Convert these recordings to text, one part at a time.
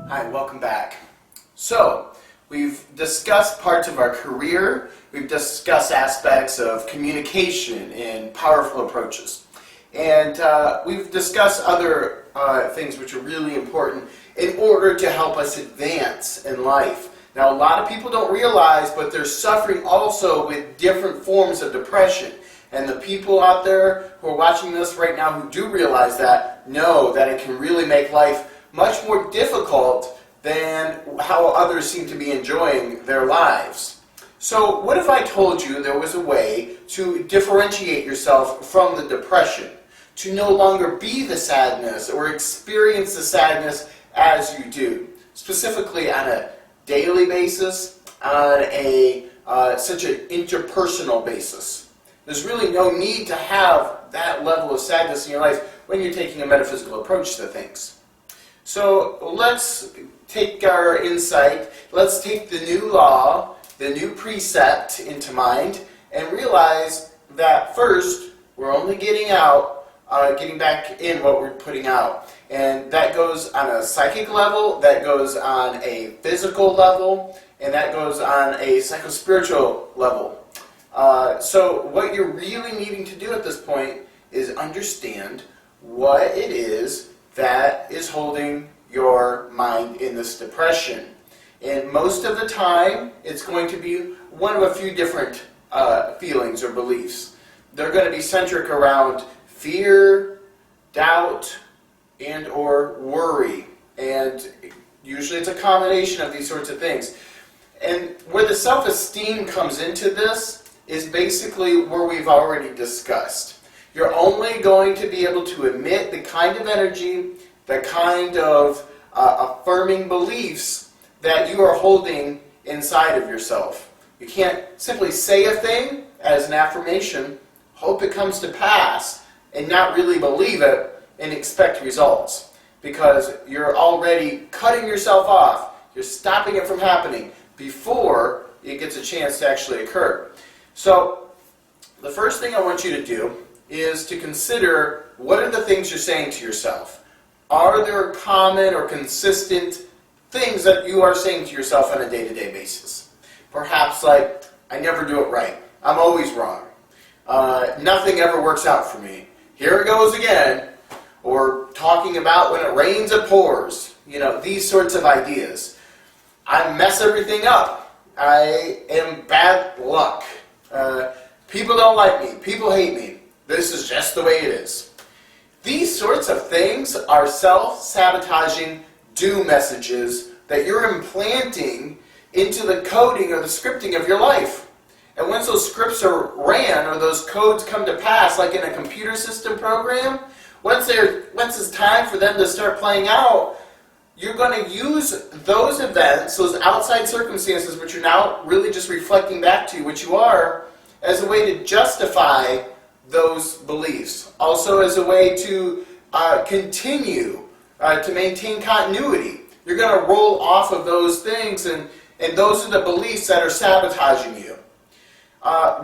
Hi, welcome back. So, we've discussed parts of our career, we've discussed aspects of communication and powerful approaches. And we've discussed other things which are really important in order to help us advance in life. Now, a lot of people don't realize, but they're suffering also with different forms of depression. And the people out there who are watching this right now who do realize that, know that it can really make life much more difficult than how others seem to be enjoying their lives. So what if I told you there was a way to differentiate yourself from the depression, to no longer be the sadness or experience the sadness as you do, specifically on a daily basis, on a such an interpersonal basis? There's really no need to have that level of sadness in your life when you're taking a metaphysical approach to things. So let's take our insight, let's take the new law, the new precept into mind, and realize that first, we're only getting back in what we're putting out. And that goes on a psychic level, that goes on a physical level, and that goes on a psychospiritual level. So what you're really needing to do at this point is understand what it is that is holding your mind in this depression. And most of the time, it's going to be one of a few different feelings or beliefs. They're going to be centric around fear, doubt, and or worry. And usually it's a combination of these sorts of things. And where the self-esteem comes into this is basically where we've already discussed. You're only going to be able to emit the kind of energy, the kind of affirming beliefs that you are holding inside of yourself. You can't simply say a thing as an affirmation, hope it comes to pass, and not really believe it and expect results. Because you're already cutting yourself off. You're stopping it from happening before it gets a chance to actually occur. So, the first thing I want you to do is to consider what are the things you're saying to yourself. Are there common or consistent things that you are saying to yourself on a day-to-day basis? Perhaps like, I never do it right. I'm always wrong. Nothing ever works out for me. Here it goes again. Or talking about when it rains, it pours. You know, these sorts of ideas. I mess everything up. I am bad luck. People don't like me. People hate me. This is just the way it is. These sorts of things are self-sabotaging doom messages that you're implanting into the coding or the scripting of your life. And once those scripts are ran or those codes come to pass, like in a computer system program, once it's time for them to start playing out, you're going to use those events, those outside circumstances, which are now really just reflecting back to you, which you are, as a way to justify those beliefs. Also as a way to continue to maintain continuity. You're going to roll off of those things, and those are the beliefs that are sabotaging you.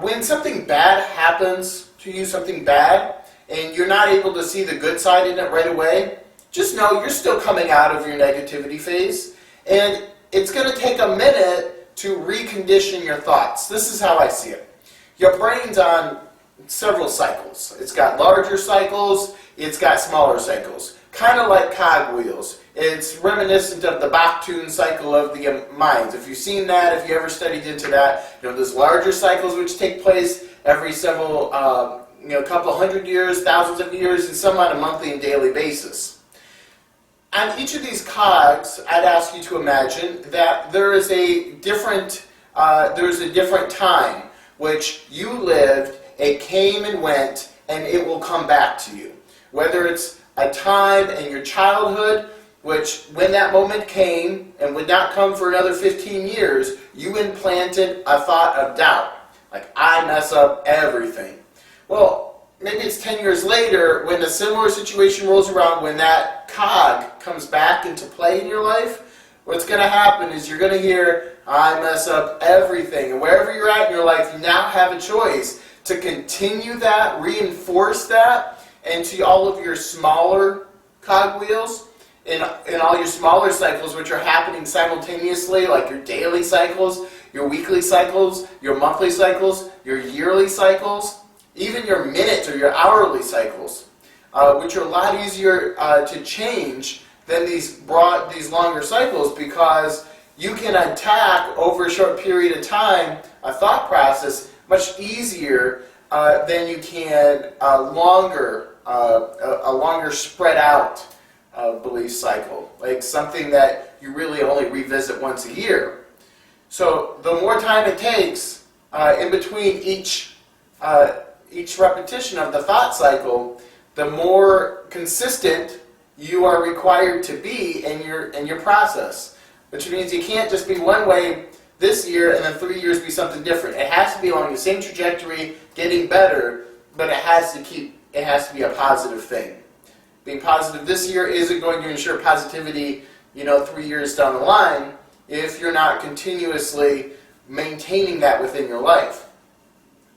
When something bad happens to you, something bad, and you're not able to see the good side in it right away, just know you're still coming out of your negativity phase, and it's going to take a minute to recondition your thoughts. This is how I see it. Your brain's on several cycles. It's got larger cycles, it's got smaller cycles. Kind of like cogwheels. It's reminiscent of the Bach-tune cycle of the minds. If you've seen that, if you ever studied into that, you know, there's larger cycles which take place every several, couple hundred years, thousands of years, and some on a monthly and daily basis. On each of these cogs, I'd ask you to imagine that there is a different time which you lived. It came and went, and it will come back to you. Whether it's a time in your childhood, which when that moment came and would not come for another 15 years, you implanted a thought of doubt. Like, I mess up everything. Well, maybe it's 10 years later when a similar situation rolls around, when that cog comes back into play in your life, what's going to happen is you're going to hear, I mess up everything. And wherever you're at in your life, you now have a choice to continue that, reinforce that, into all of your smaller cogwheels, in all your smaller cycles, which are happening simultaneously, like your daily cycles, your weekly cycles, your monthly cycles, your yearly cycles, even your minute or your hourly cycles, which are a lot easier to change than these longer cycles, because you can attack over a short period of time a thought process much easier than you can a longer spread out belief cycle, like something that you really only revisit once a year. So the more time it takes in between each repetition of the thought cycle, the more consistent you are required to be in your process. Which means you can't just be one way this year and then 3 years be something different. It has to be along the same trajectory, getting better, but it has to be a positive thing. Being positive this year isn't going to ensure positivity, 3 years down the line, if you're not continuously maintaining that within your life.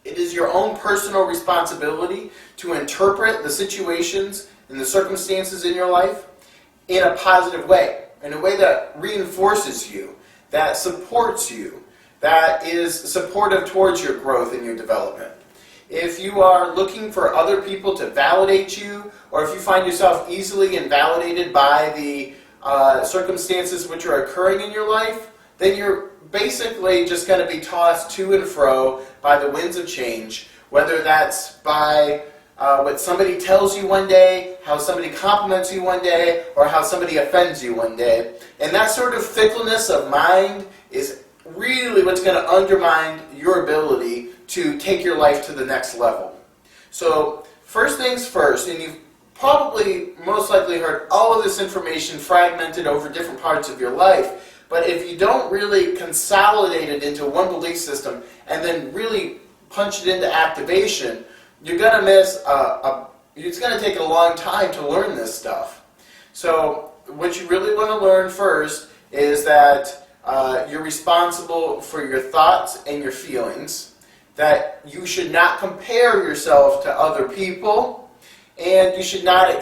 It is your own personal responsibility to interpret the situations and the circumstances in your life in a positive way, in a way that reinforces you, that supports you, that is supportive towards your growth and your development. If you are looking for other people to validate you, or if you find yourself easily invalidated by the circumstances which are occurring in your life, then you're basically just going to be tossed to and fro by the winds of change, whether that's by what somebody tells you one day, how somebody compliments you one day, or how somebody offends you one day. And that sort of fickleness of mind is really what's going to undermine your ability to take your life to the next level. So first things first, and you've probably most likely heard all of this information fragmented over different parts of your life, but if you don't really consolidate it into one belief system and then really punch it into activation, you're going to miss, it's going to take a long time to learn this stuff. So what you really want to learn first is that you're responsible for your thoughts and your feelings, that you should not compare yourself to other people, and you should not have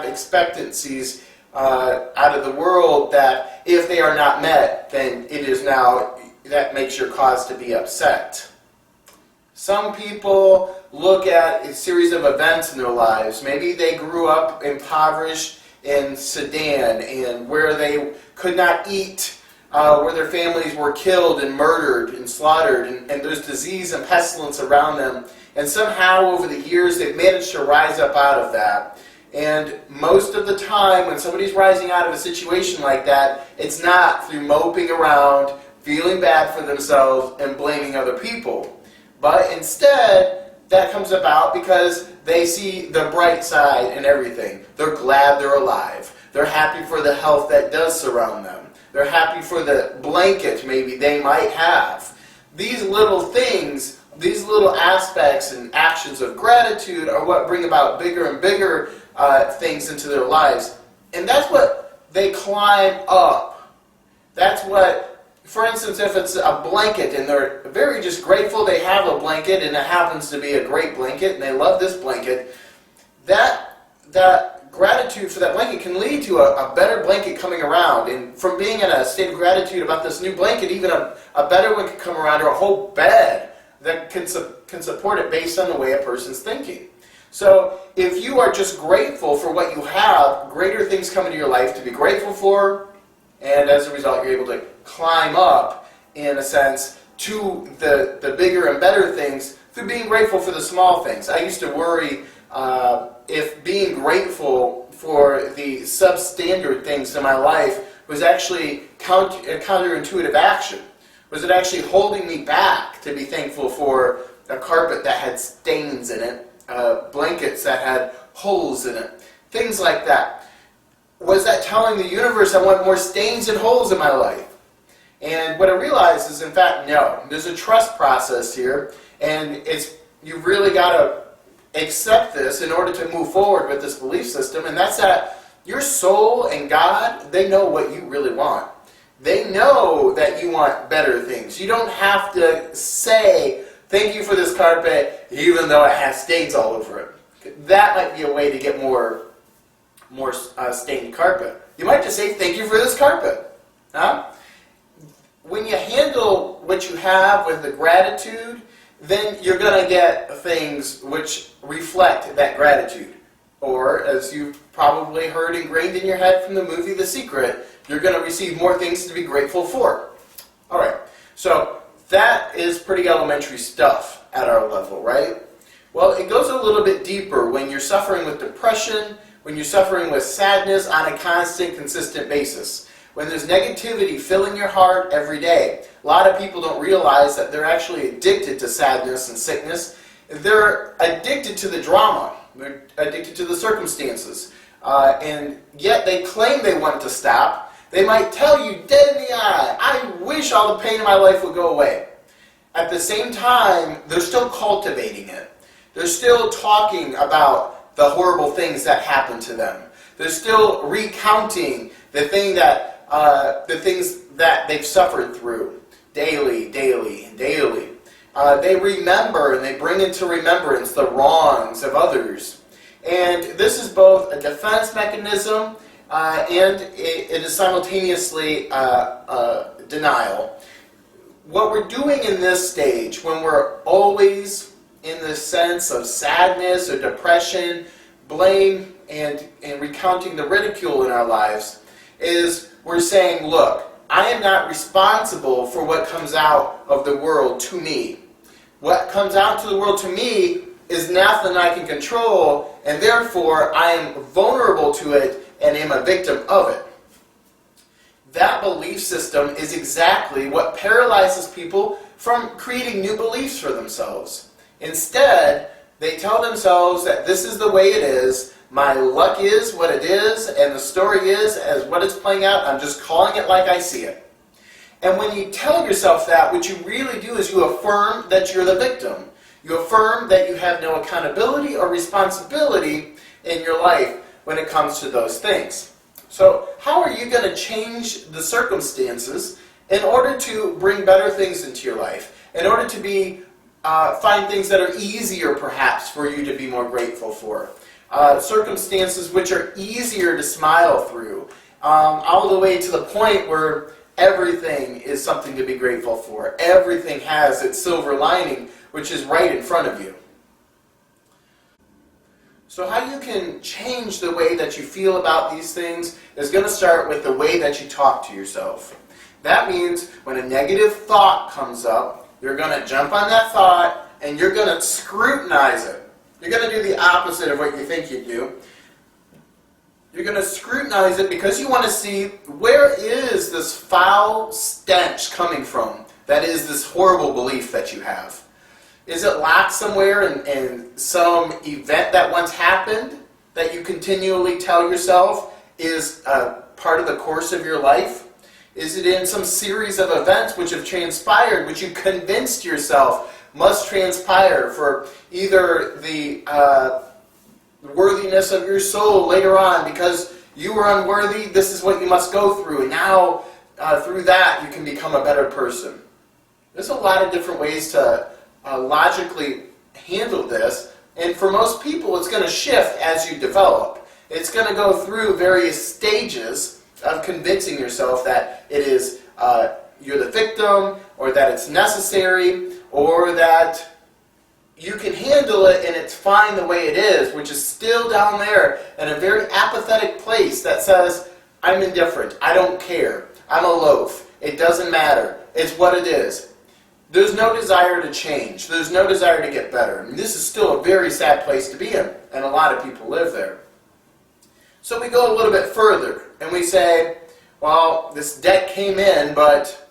expectancies out of the world that if they are not met, then that makes your cause to be upset. Some people look at a series of events in their lives. Maybe they grew up impoverished in Sudan, and where they could not eat, where their families were killed and murdered and slaughtered, and there's disease and pestilence around them. And somehow over the years they've managed to rise up out of that. And most of the time when somebody's rising out of a situation like that, it's not through moping around, feeling bad for themselves, and blaming other people. But instead, that comes about because they see the bright side in everything. They're glad they're alive. They're happy for the health that does surround them. They're happy for the blanket maybe they might have. These little things, these little aspects and actions of gratitude are what bring about bigger and bigger things into their lives. And that's what they climb up. That's what... For instance, if it's a blanket and they're very just grateful they have a blanket and it happens to be a great blanket and they love this blanket, that gratitude for that blanket can lead to a better blanket coming around. And from being in a state of gratitude about this new blanket, even a better one can come around, or a whole bed that can support it based on the way a person's thinking. So if you are just grateful for what you have, greater things come into your life to be grateful for, and as a result you're able to climb up, in a sense, to the bigger and better things through being grateful for the small things. I used to worry if being grateful for the substandard things in my life was actually a counterintuitive action. Was it actually holding me back to be thankful for a carpet that had stains in it, blankets that had holes in it, things like that? Was that telling the universe I want more stains and holes in my life? And what I realized is, in fact, no. There's a trust process here, and you've really got to accept this in order to move forward with this belief system, and that's that your soul and God, they know what you really want. They know that you want better things. You don't have to say, thank you for this carpet, even though it has stains all over it. That might be a way to get more more stained carpet. You might just say, thank you for this carpet. Huh? When you handle what you have with the gratitude, then you're going to get things which reflect that gratitude. Or, as you've probably heard ingrained in your head from the movie The Secret, you're going to receive more things to be grateful for. All right, so that is pretty elementary stuff at our level, right? Well, it goes a little bit deeper when you're suffering with depression, when you're suffering with sadness on a constant, consistent basis. When there's negativity filling your heart every day. A lot of people don't realize that they're actually addicted to sadness and sickness. They're addicted to the drama. They're addicted to the circumstances. And yet they claim they want to stop. They might tell you dead in the eye, I wish all the pain in my life would go away. At the same time, they're still cultivating it. They're still talking about the horrible things that happened to them. They're still recounting the things that they've suffered through daily. They remember and they bring into remembrance the wrongs of others. And this is both a defense mechanism and it is simultaneously denial. What we're doing in this stage, when we're always in the sense of sadness or depression, blame, and recounting the ridicule in our lives, is we're saying, look, I am not responsible for what comes out of the world to me. What comes out to the world to me is nothing I can control, and therefore I am vulnerable to it and am a victim of it. That belief system is exactly what paralyzes people from creating new beliefs for themselves. Instead, they tell themselves that this is the way it is, my luck is what it is, and the story is as what it's playing out, I'm just calling it like I see it. And when you tell yourself that, what you really do is you affirm that you're the victim. You affirm that you have no accountability or responsibility in your life when it comes to those things. So how are you going to change the circumstances in order to bring better things into your life? In order to find things that are easier perhaps for you to be more grateful for? Circumstances which are easier to smile through, all the way to the point where everything is something to be grateful for. Everything has its silver lining, which is right in front of you. So how you can change the way that you feel about these things is going to start with the way that you talk to yourself. That means when a negative thought comes up, you're going to jump on that thought and you're going to scrutinize it. You're going to do the opposite of what you think you do. You're going to scrutinize it because you want to see, where is this foul stench coming from? That is this horrible belief that you have. Is it locked somewhere in some event that once happened that you continually tell yourself is part of the course of your life? Is it in some series of events which have transpired, which you convinced yourself must transpire for either the worthiness of your soul later on, because you were unworthy, this is what you must go through, and now through that you can become a better person. There's a lot of different ways to logically handle this, and for most people it's going to shift as you develop. It's going to go through various stages of convincing yourself that it is you're the victim, or that it's necessary, or that you can handle it and it's fine the way it is, which is still down there in a very apathetic place that says, I'm indifferent, I don't care, I'm a loaf, it doesn't matter, it's what it is. There's no desire to change, there's no desire to get better. And this is still a very sad place to be in, and a lot of people live there. So we go a little bit further, and we say, well, this debt came in, but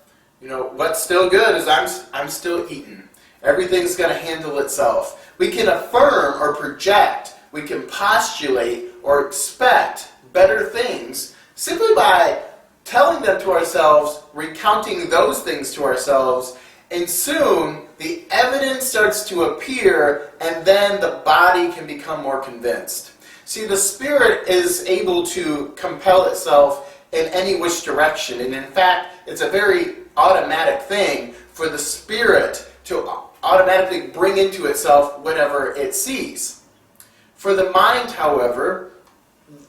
what's still good is I'm still eating. Everything's going to handle itself. We can affirm or project, we can postulate or expect better things simply by telling them to ourselves, recounting those things to ourselves, and soon the evidence starts to appear, and then the body can become more convinced. See, the spirit is able to compel itself in any which direction, and in fact, it's a very automatic thing for the spirit to automatically bring into itself whatever it sees. For the mind, however,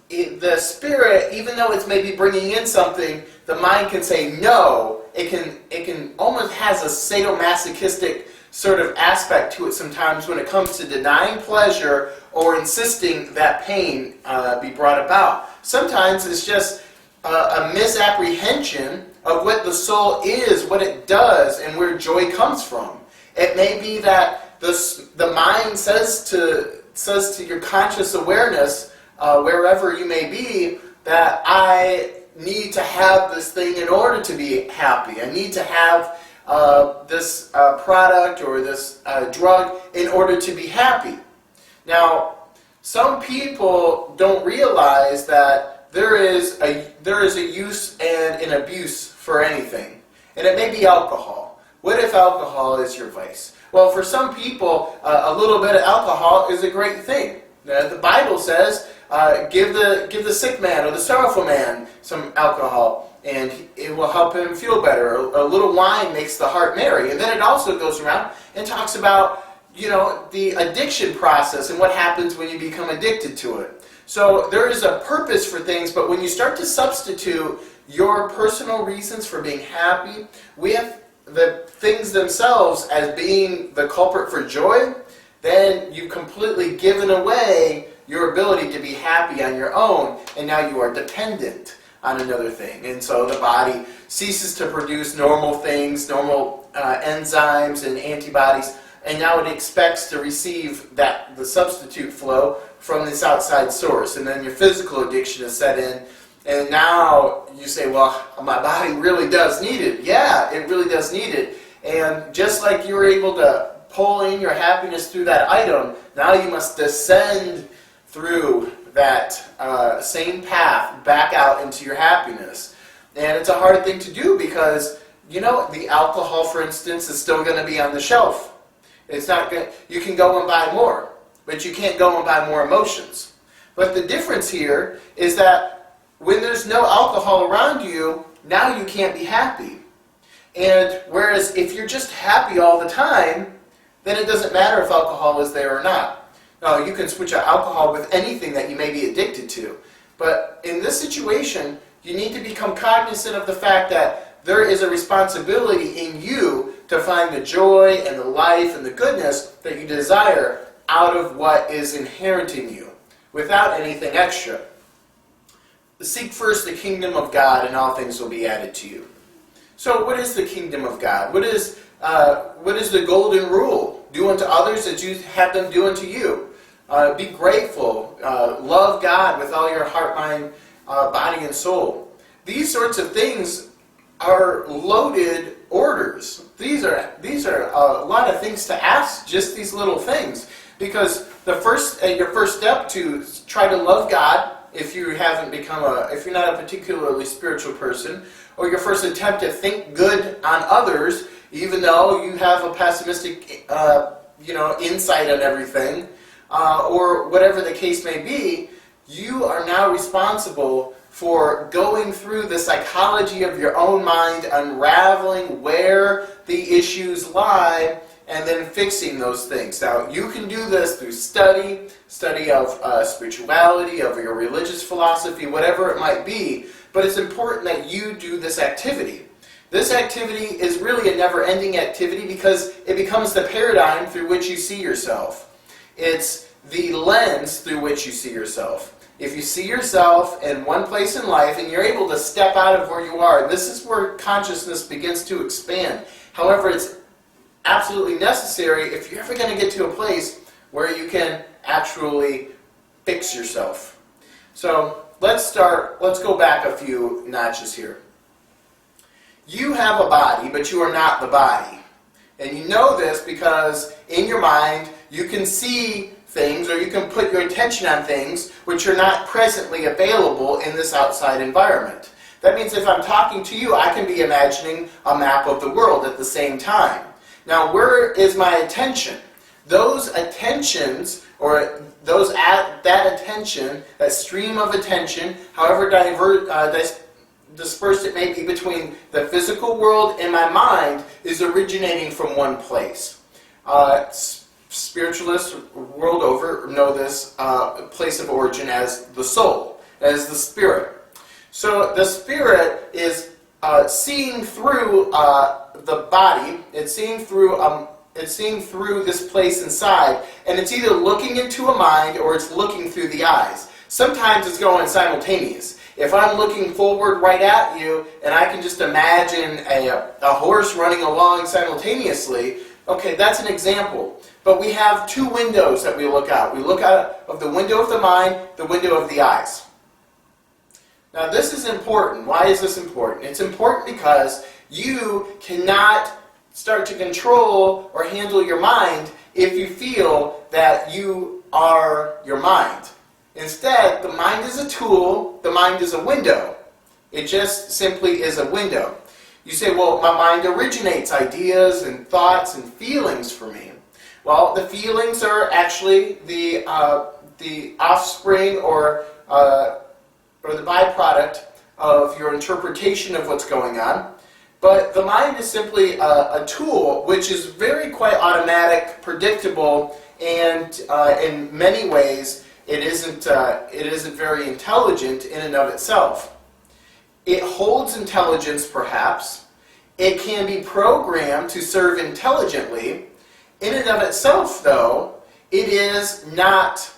the spirit, even though it's maybe bringing in something, the mind can say no. It can almost has a sadomasochistic sort of aspect to it sometimes when it comes to denying pleasure or insisting that pain be brought about. Sometimes it's just a misapprehension of what the soul is, what it does, and where joy comes from. It may be that the mind says to your conscious awareness, wherever you may be, that I need to have this thing in order to be happy. I need to have this product or this drug in order to be happy. Now, some people don't realize that there is a use and an abuse for anything, and it may be alcohol. What if alcohol is your vice? Well, for some people, a little bit of alcohol is a great thing. The Bible says, give the sick man or the sorrowful man some alcohol, and it will help him feel better. A little wine makes the heart merry. And then it also goes around and talks about, the addiction process and what happens when you become addicted to it. So there is a purpose for things, but when you start to substitute your personal reasons for being happy with the things themselves as being the culprit for joy, then you've completely given away your ability to be happy on your own, and now you are dependent on another thing. And so the body ceases to produce normal things, normal enzymes and antibodies, and now it expects to receive the substitute flow from this outside source. And then your physical addiction is set in, and now you say, well, my body really does need it. Yeah, it really does need it. And just like you were able to pull in your happiness through that item, now you must descend through that same path back out into your happiness. And it's a hard thing to do because, the alcohol, for instance, is still going to be on the shelf. It's not going. You can go and buy more, but you can't go and buy more emotions. But the difference here is that when there's no alcohol around you, now you can't be happy. And whereas if you're just happy all the time, then it doesn't matter if alcohol is there or not. No, you can switch out alcohol with anything that you may be addicted to. But in this situation, you need to become cognizant of the fact that there is a responsibility in you to find the joy and the life and the goodness that you desire out of what is inherent in you, without anything extra. Seek first the kingdom of God, and all things will be added to you. So what is the kingdom of God? What is the golden rule? Do unto others as you have them do unto you. Be grateful. Love God with all your heart, mind, body, and soul. These sorts of things are loaded orders. These are a lot of things to ask, just these little things. Because your first step to try to love God, if you haven't if you're not a particularly spiritual person, or your first attempt to think good on others, even though you have a pessimistic, insight on everything, or whatever the case may be, you are now responsible for going through the psychology of your own mind, unraveling where the issues lie, and then fixing those things. Now, you can do this through study of spirituality, of your religious philosophy, whatever it might be, but it's important that you do this activity. This activity is really a never-ending activity because it becomes the paradigm through which you see yourself. It's the lens through which you see yourself. If you see yourself in one place in life and you're able to step out of where you are, this is where consciousness begins to expand. However, it's absolutely necessary if you're ever going to get to a place where you can actually fix yourself. So let's go back a few notches here. You have a body, but you are not the body. And you know this because in your mind you can see things, or you can put your attention on things which are not presently available in this outside environment. That means if I'm talking to you, I can be imagining a map of the world at the same time. Now, where is my attention? Those attentions, or that attention, that stream of attention, however dispersed it may be between the physical world and my mind, is originating from one place. Spiritualists world over know this place of origin as the soul. as the spirit. So the spirit is seeing through the body. It's seeing through this place inside, and it's either looking into a mind or it's looking through the eyes. Sometimes it's going simultaneous. If I'm looking forward right at you and I can just imagine a horse running along simultaneously, okay, that's an example. But we have two windows that we look out. We look out of the window of the mind, the window of the eyes. Now this is important. Why is this important? It's important because you cannot start to control or handle your mind if you feel that you are your mind. Instead, the mind is a tool, the mind is a window. It just simply is a window. You say, well, my mind originates ideas and thoughts and feelings for me. Well, the feelings are actually the offspring or the byproduct of your interpretation of what's going on. But the mind is simply a tool which is very quite automatic, predictable, and in many ways it isn't very intelligent in and of itself. It holds intelligence, perhaps. It can be programmed to serve intelligently. In and of itself, though, it is not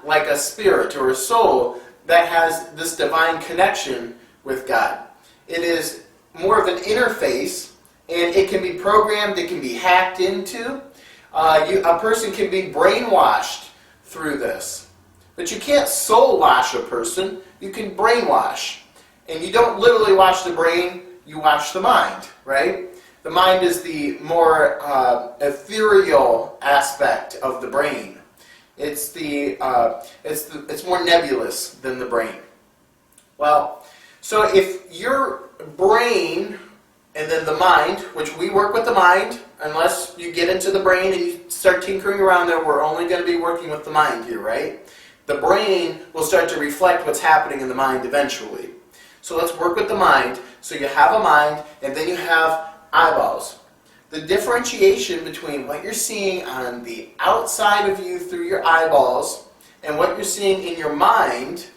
like a spirit or a soul that has this divine connection with God. It is more of an interface, and it can be programmed, it can be hacked into. A person can be brainwashed through this. But you can't soul wash a person, you can brainwash. And you don't literally wash the brain, you wash the mind, right? The mind is the more ethereal aspect of the brain. It's more nebulous than the brain. Well, so if your brain and then the mind, which we work with the mind, unless you get into the brain and you start tinkering around there, we're only going to be working with the mind here, right? The brain will start to reflect what's happening in the mind eventually. So let's work with the mind. So you have a mind, and then you have eyeballs. The differentiation between what you're seeing on the outside of you through your eyeballs and what you're seeing in your mind,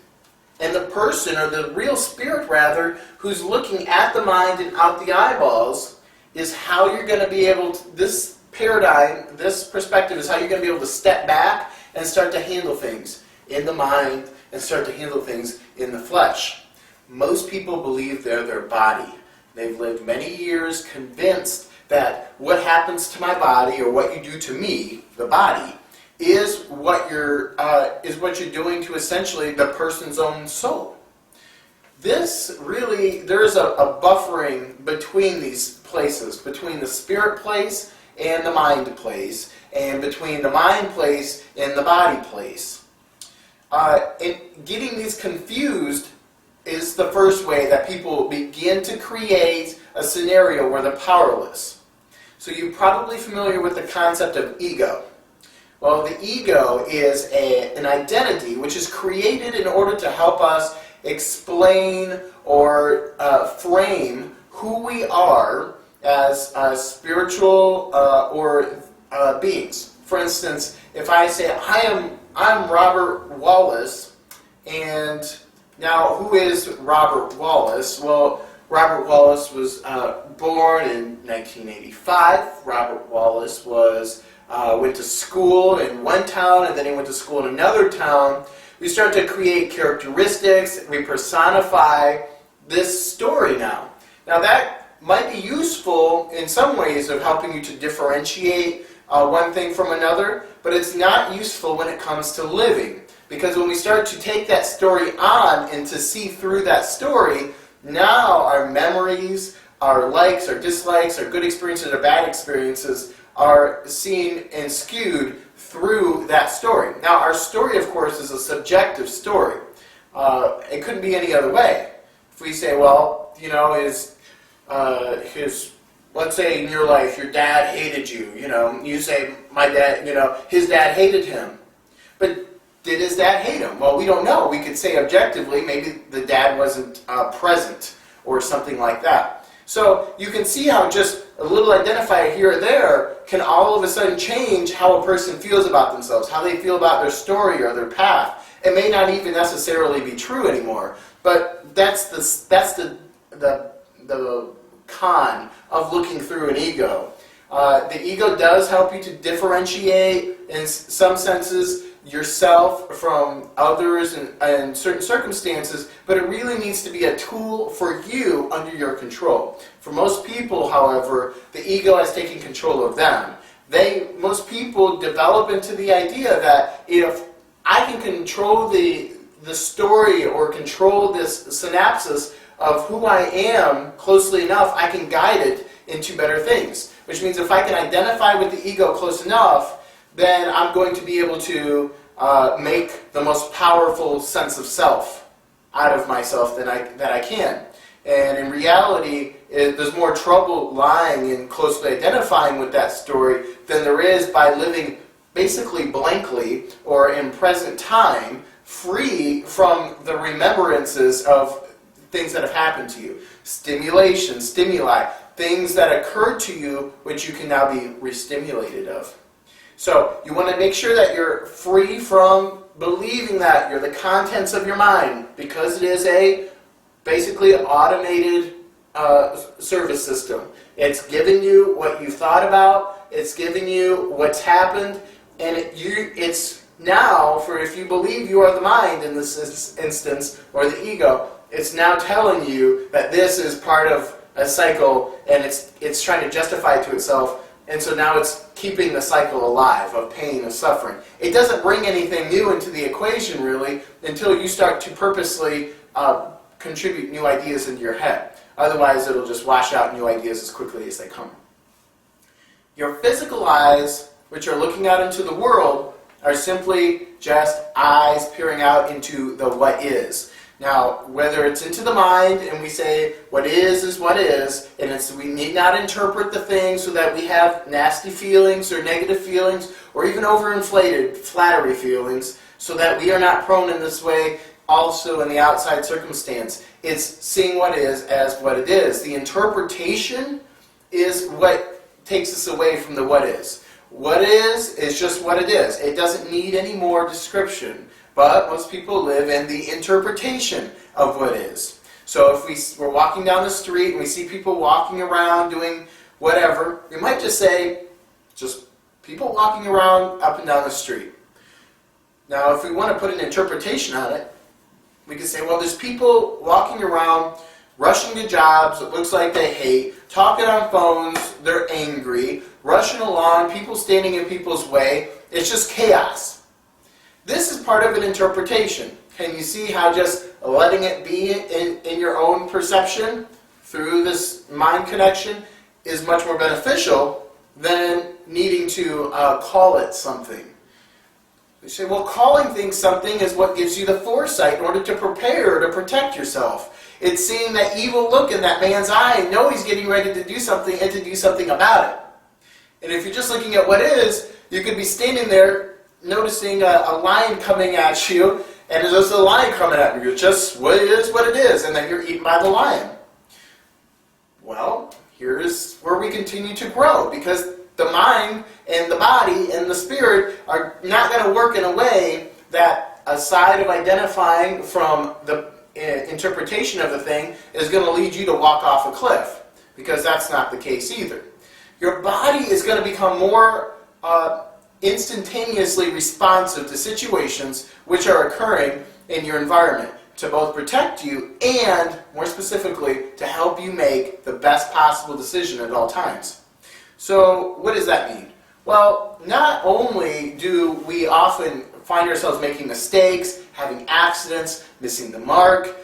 and the person, or the real spirit rather, who's looking at the mind and out the eyeballs, is how you're going to be able to, this paradigm, this perspective is how you're going to be able to step back and start to handle things in the mind and start to handle things in the flesh. Most people believe they're their body. They've lived many years convinced that what happens to my body, or what you do to me, the body, is what you're doing to essentially the person's own soul. This really, there's a buffering between these places, between the spirit place and the mind place, and between the mind place and the body place. And getting these confused is the first way that people begin to create a scenario where they're powerless. So you're probably familiar with the concept of ego. Well, the ego is an identity which is created in order to help us explain or frame who we are as spiritual beings. For instance, if I say, I'm Robert Wallace, and now who is Robert Wallace? Well, Robert Wallace was born in 1985. Robert Wallace went to school in one town, and then he went to school in another town. We start to create characteristics. We personify this story now. Now that might be useful in some ways of helping you to differentiate one thing from another, but it's not useful when it comes to living. Because when we start to take that story on and to see through that story, now our memories, our likes, our dislikes, our good experiences, our bad experiences are seen and skewed through that story. Now, our story, of course, is a subjective story. It couldn't be any other way. If we say, well, you know, let's say in your life, your dad hated you, you say, my dad, his dad hated him. But did his dad hate him? Well, we don't know. We could say objectively, maybe the dad wasn't present or something like that. So you can see how just a little identifier here or there can all of a sudden change how a person feels about themselves, how they feel about their story or their path. It may not even necessarily be true anymore, but that's the con of looking through an ego. The ego does help you to differentiate, in some senses, yourself from others and certain circumstances, but it really needs to be a tool for you under your control. For most people, however, the ego has taken control of them. Most people develop into the idea that if I can control the story or control this synapsis of who I am closely enough, I can guide it into better things. Which means if I can identify with the ego close enough, then I'm going to be able to make the most powerful sense of self out of myself that I can. And in reality, there's more trouble lying in closely identifying with that story than there is by living basically blankly or in present time, free from the remembrances of things that have happened to you. Stimulation, stimuli, things that occurred to you which you can now be re-stimulated of. So you want to make sure that you're free from believing that you're the contents of your mind, because it is a basically automated service system. It's giving you what you've thought about, it's giving you what's happened, and it's now, for if you believe you are the mind in this instance, or the ego, it's now telling you that this is part of a cycle, and it's trying to justify it to itself, and so now it's keeping the cycle alive of pain, of suffering. It doesn't bring anything new into the equation, really, until you start to purposely contribute new ideas into your head. Otherwise, it'll just wash out new ideas as quickly as they come. Your physical eyes, which are looking out into the world, are simply just eyes peering out into the what is. Now, whether it's into the mind, and we say what is what is, and we need not interpret the thing so that we have nasty feelings or negative feelings, or even overinflated flattery feelings, so that we are not prone in this way also in the outside circumstance. It's seeing what is as what it is. The interpretation is what takes us away from the what is. What is just what it is. It doesn't need any more description. But most people live in the interpretation of what is. So if we're walking down the street and we see people walking around doing whatever, we might just say, just people walking around up and down the street. Now, if we want to put an interpretation on it, we can say, well, there's people walking around, rushing to jobs, it looks like they hate, talking on phones, they're angry, rushing along, people standing in people's way. It's just chaos. This is part of an interpretation. Can you see how just letting it be in your own perception through this mind connection is much more beneficial than needing to call it something? You say, well, calling things something is what gives you the foresight in order to prepare, to protect yourself. It's seeing that evil look in that man's eye and know he's getting ready to do something and to do something about it. And if you're just looking at what is, you could be standing there noticing a lion coming at you, and there's a lion coming at you. You're just, what it is, and then you're eaten by the lion. Well, here's where we continue to grow, because the mind and the body and the spirit are not going to work in a way that, aside of identifying from the interpretation of the thing, is going to lead you to walk off a cliff, because that's not the case either. Your body is going to become more instantaneously responsive to situations which are occurring in your environment, to both protect you and, more specifically, to help you make the best possible decision at all times. So what does that mean? Well, not only do we often find ourselves making mistakes, having accidents, missing the mark,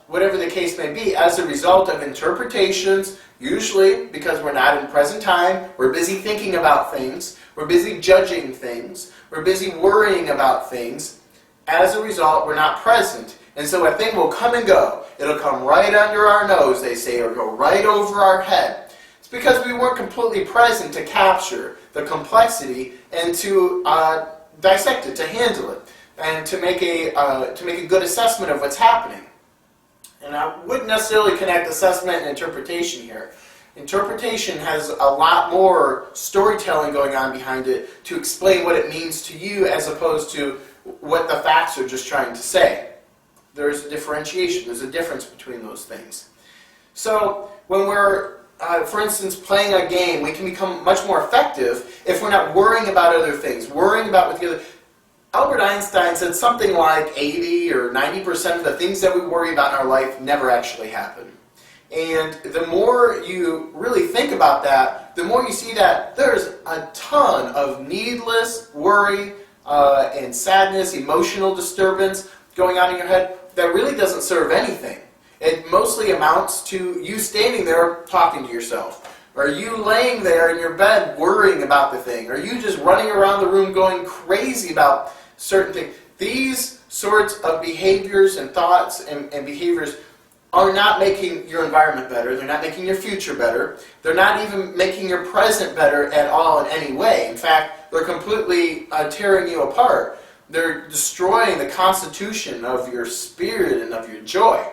whatever the case may be, as a result of interpretations, usually because we're not in present time, we're busy thinking about things, we're busy judging things, we're busy worrying about things. As a result, we're not present. And so a thing will come and go. It'll come right under our nose, they say, or go right over our head. It's because we weren't completely present to capture the complexity and to dissect it, to handle it, and to make a good assessment of what's happening. And I wouldn't necessarily connect assessment and interpretation here. Interpretation has a lot more storytelling going on behind it to explain what it means to you, as opposed to what the facts are just trying to say. There's a differentiation. There's a difference between those things. So when we're, for instance, playing a game, we can become much more effective if we're not worrying about other things, worrying about what the other... Albert Einstein said something like 80 or 90% of the things that we worry about in our life never actually happen. And the more you really think about that, the more you see that there's a ton of needless worry and sadness, emotional disturbance going on in your head that really doesn't serve anything. It mostly amounts to you standing there talking to yourself. Or you laying there in your bed worrying about the thing. Or you just running around the room going crazy about certain things. These sorts of behaviors and thoughts and behaviors are not making your environment better. They're not making your future better. They're not even making your present better at all in any way. In fact, they're completely tearing you apart. They're destroying the constitution of your spirit and of your joy.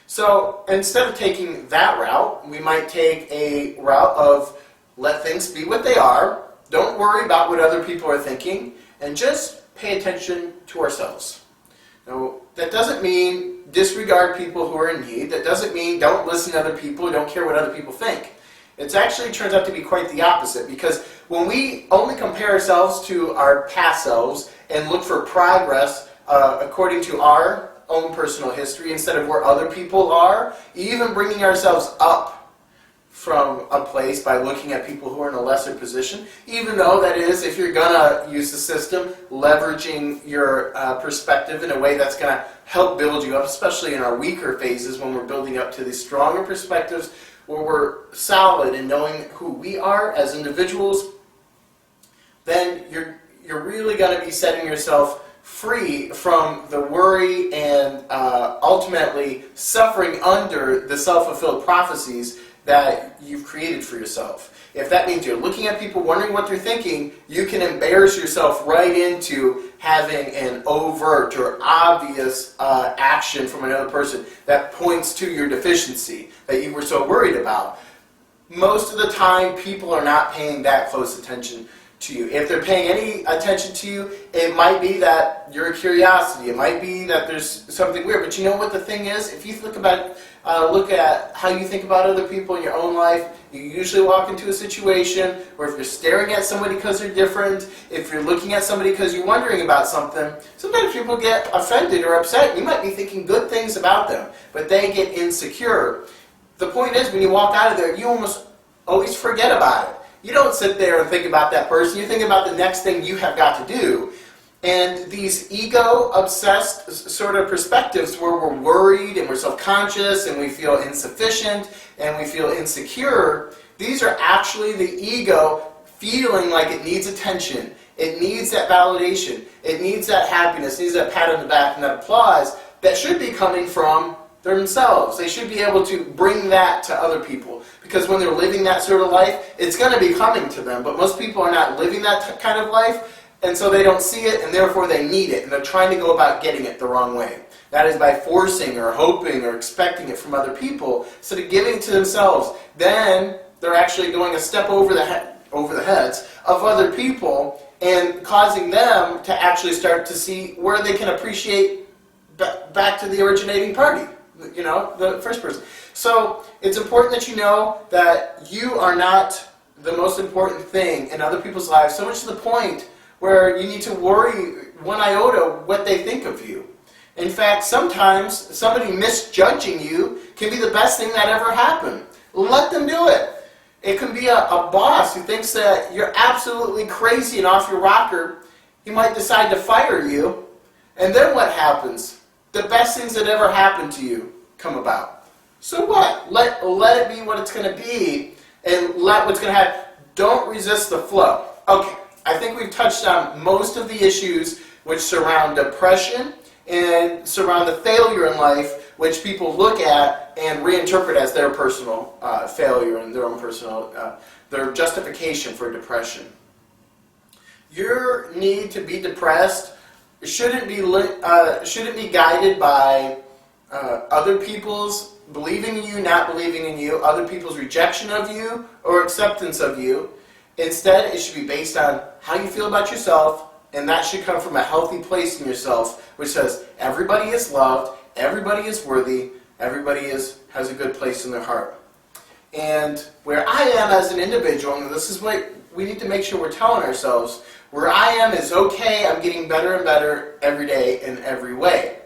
So instead of taking that route, we might take a route of let things be what they are, don't worry about what other people are thinking, and just pay attention to ourselves. Now, that doesn't mean disregard people who are in need. That doesn't mean don't listen to other people, don't care what other people think. It actually turns out to be quite the opposite, because when we only compare ourselves to our past selves and look for progress according to our own personal history instead of where other people are, even bringing ourselves up from a place by looking at people who are in a lesser position, even though that is, if you're going to use the system, leveraging your perspective in a way that's going to help build you up, especially in our weaker phases when we're building up to these stronger perspectives where we're solid in knowing who we are as individuals, then you're really going to be setting yourself free from the worry and ultimately suffering under the self-fulfilled prophecies that you've created for yourself. If that means you're looking at people wondering what they're thinking, you can embarrass yourself right into having an overt or obvious action from another person that points to your deficiency that you were so worried about. Most of the time, people are not paying that close attention to you. If they're paying any attention to you, it might be that you're a curiosity. It might be that there's something weird. But you know what the thing is? If you look at how you think about other people in your own life, you usually walk into a situation where if you're staring at somebody because they're different, if you're looking at somebody because you're wondering about something, sometimes people get offended or upset. You might be thinking good things about them, but they get insecure. The point is, when you walk out of there, you almost always forget about it. You don't sit there and think about that person. You think about the next thing you have got to do. And these ego-obsessed sort of perspectives where we're worried and we're self-conscious and we feel insufficient and we feel insecure, these are actually the ego feeling like it needs attention. It needs that validation. It needs that happiness. It needs that pat on the back and that applause that should be coming from themselves. They should be able to bring that to other people. Because when they're living that sort of life, it's going to be coming to them. But most people are not living that kind of life, and so they don't see it, and therefore they need it. And they're trying to go about getting it the wrong way. That is by forcing or hoping or expecting it from other people instead of giving it to themselves. Then they're actually going a step over the heads of other people and causing them to actually start to see where they can appreciate back to the originating party. You know, the first person. So it's important that you know that you are not the most important thing in other people's lives, so much to the point where you need to worry one iota what they think of you. In fact, sometimes somebody misjudging you can be the best thing that ever happened. Let them do it. It can be a boss who thinks that you're absolutely crazy and off your rocker. He might decide to fire you, and then what happens? The best things that ever happened to you come about. So what? Let it be what it's going to be, and let what's going to happen. Don't resist the flow. Okay, I think we've touched on most of the issues which surround depression and surround the failure in life, which people look at and reinterpret as their personal failure and their own personal, their justification for depression. Your need to be depressed shouldn't be guided by other people's believing in you, not believing in you, other people's rejection of you or acceptance of you. Instead, it should be based on how you feel about yourself and that should come from a healthy place in yourself, which says everybody is loved, everybody is worthy, everybody has a good place in their heart. And where I am as an individual, and this is what we need to make sure we're telling ourselves, where I am is okay, I'm getting better and better every day in every way.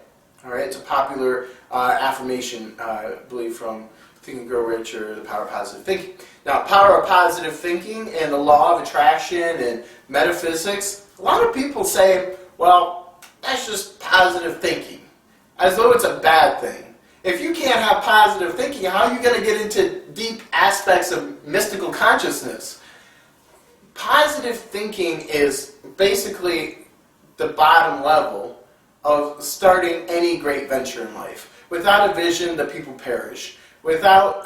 All right, it's a popular affirmation, I believe, from Think and Grow Rich or the Power of Positive Thinking. Now, power of positive thinking and the law of attraction and metaphysics, a lot of people say, well, that's just positive thinking, as though it's a bad thing. If you can't have positive thinking, how are you going to get into deep aspects of mystical consciousness? Positive thinking is basically the bottom level of starting any great venture in life. Without a vision, the people perish. Without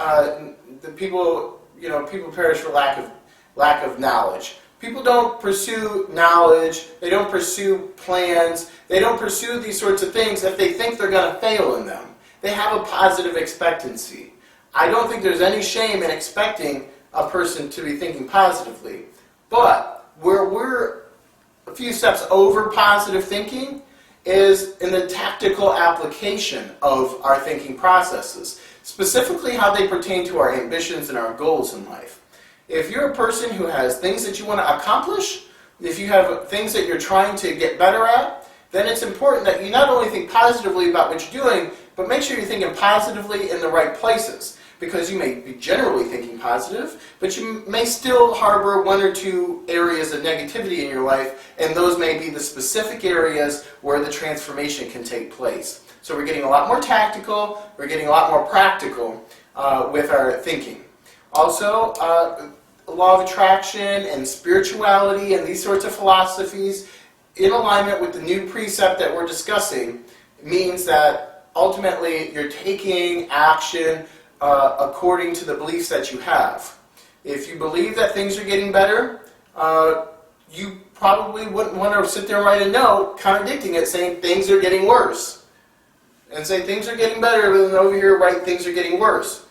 people perish for lack of knowledge. People don't pursue knowledge. They don't pursue plans. They don't pursue these sorts of things if they think they're going to fail in them. They have a positive expectancy. I don't think there's any shame in expecting a person to be thinking positively. But where we're a few steps over positive thinking is in the tactical application of our thinking processes, specifically how they pertain to our ambitions and our goals in life. If you're a person who has things that you want to accomplish, if you have things that you're trying to get better at, then it's important that you not only think positively about what you're doing, but make sure you're thinking positively in the right places. Because you may be generally thinking positive, but you may still harbor one or two areas of negativity in your life, and those may be the specific areas where the transformation can take place. So we're getting a lot more tactical, we're getting a lot more practical with our thinking. Also, law of attraction and spirituality and these sorts of philosophies, in alignment with the new precept that we're discussing, means that ultimately you're taking action according to the beliefs that you have. If you believe that things are getting better, you probably wouldn't want to sit there and write a note contradicting it, saying things are getting worse. And say things are getting better, but then over here write things are getting worse.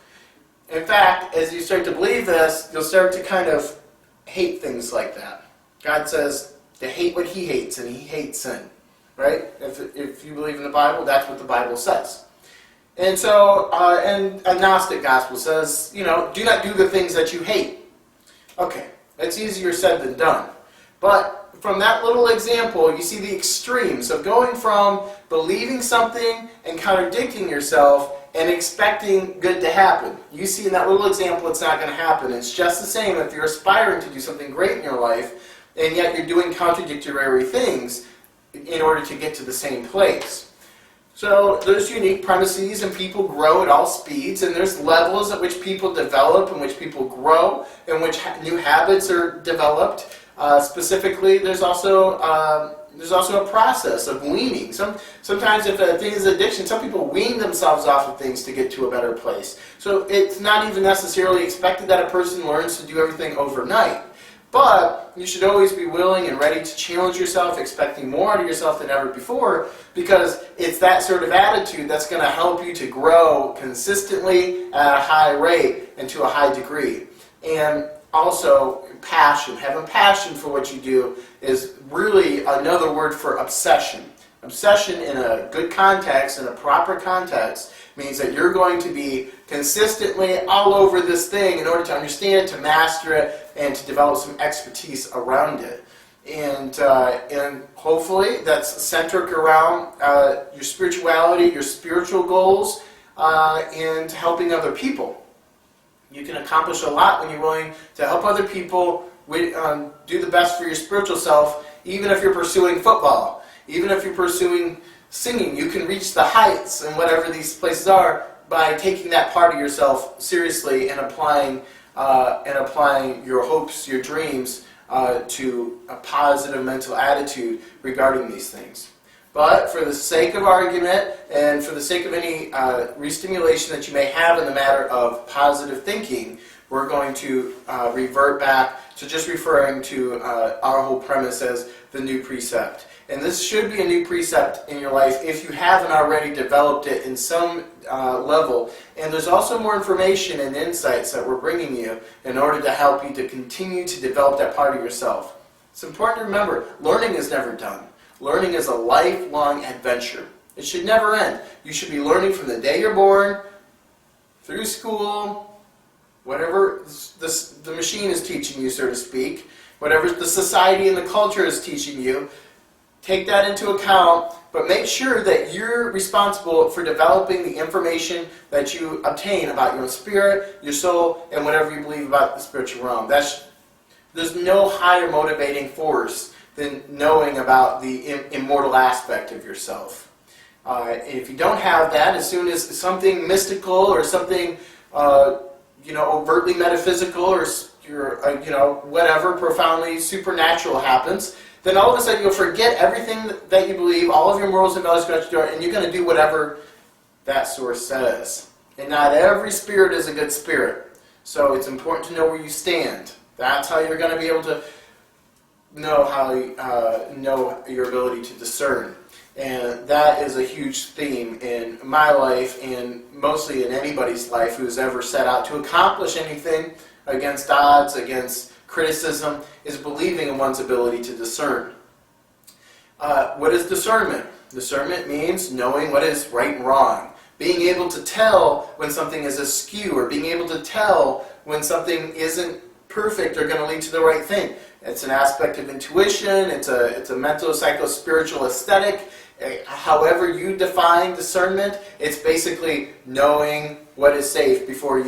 In fact, as you start to believe this, you'll start to kind of hate things like that. God says to hate what He hates, and He hates sin. Right? If you believe in the Bible, that's what the Bible says. And so, and a Gnostic gospel says, do not do the things that you hate. Okay, that's easier said than done. But from that little example, you see the extremes of going from believing something and contradicting yourself and expecting good to happen. You see in that little example, it's not going to happen. It's just the same if you're aspiring to do something great in your life, and yet you're doing contradictory things in order to get to the same place. So there's unique premises, and people grow at all speeds, and there's levels at which people develop, in which people grow, in which new habits are developed. Specifically, there's also a process of weaning. Sometimes if a thing is addiction, some people wean themselves off of things to get to a better place. So it's not even necessarily expected that a person learns to do everything overnight. But you should always be willing and ready to challenge yourself, expecting more out of yourself than ever before, because it's that sort of attitude that's going to help you to grow consistently at a high rate and to a high degree. And also, passion. Having passion for what you do is really another word for obsession. Obsession in a good context, in a proper context, means that you're going to be consistently all over this thing in order to understand it, to master it, and to develop some expertise around it. And hopefully that's centered around your spirituality, your spiritual goals, and helping other people. You can accomplish a lot when you're willing to help other people do the best for your spiritual self, even if you're pursuing football, even if you're pursuing singing. You can reach the heights in whatever these places are by taking that part of yourself seriously and applying your hopes, your dreams to a positive mental attitude regarding these things. But for the sake of argument and for the sake of any restimulation that you may have in the matter of positive thinking, we're going to revert back to just referring to our whole premise as the new precept. And this should be a new precept in your life if you haven't already developed it in some level. And there's also more information and insights that we're bringing you in order to help you to continue to develop that part of yourself. It's important to remember, learning is never done. Learning is a lifelong adventure. It should never end. You should be learning from the day you're born, through school, whatever the machine is teaching you, so to speak, whatever the society and the culture is teaching you. Take that into account, but make sure that you're responsible for developing the information that you obtain about your spirit, your soul, and whatever you believe about the spiritual realm. There's no higher motivating force than knowing about the immortal aspect of yourself. If you don't have that, as soon as something mystical or something overtly metaphysical or whatever profoundly supernatural happens, then all of a sudden you'll forget everything that you believe, all of your morals and values, and you're going to do whatever that source says. And not every spirit is a good spirit. So it's important to know where you stand. That's how you're going to be able to know your ability to discern. And that is a huge theme in my life and mostly in anybody's life who's ever set out to accomplish anything against odds, against criticism, is believing in one's ability to discern. What is discernment? Discernment means knowing what is right and wrong. Being able to tell when something is askew, or being able to tell when something isn't perfect or going to lead to the right thing. It's an aspect of intuition, it's a mental, psycho-spiritual aesthetic. However you define discernment, it's basically knowing what is safe before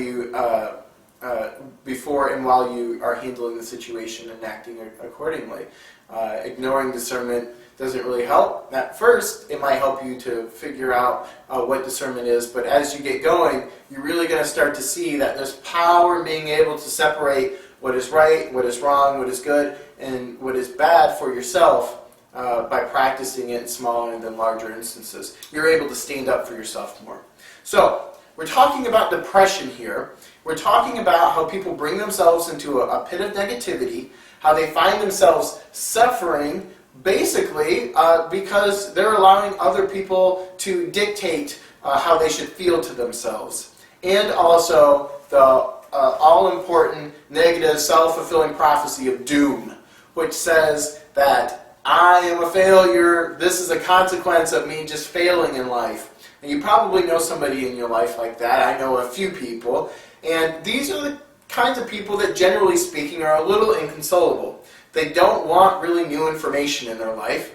and while you are handling the situation and acting accordingly. Ignoring discernment doesn't really help. At first, it might help you to figure out what discernment is, but as you get going, you're really going to start to see that there's power in being able to separate what is right, what is wrong, what is good, and what is bad for yourself by practicing it in smaller than larger instances. You're able to stand up for yourself more. So, we're talking about depression here. We're talking about how people bring themselves into a pit of negativity, how they find themselves suffering, basically because they're allowing other people to dictate how they should feel to themselves. And also the all-important negative self-fulfilling prophecy of doom, which says that I am a failure, this is a consequence of me just failing in life. And you probably know somebody in your life like that. I know a few people. And these are the kinds of people that, generally speaking, are a little inconsolable. They don't want really new information in their life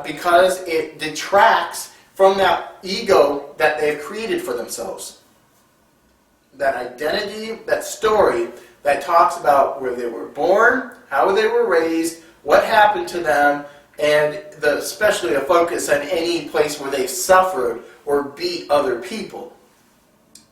because it detracts from that ego that they've created for themselves. That identity, that story that talks about where they were born, how they were raised, what happened to them, and especially a focus on any place where they suffered or beat other people.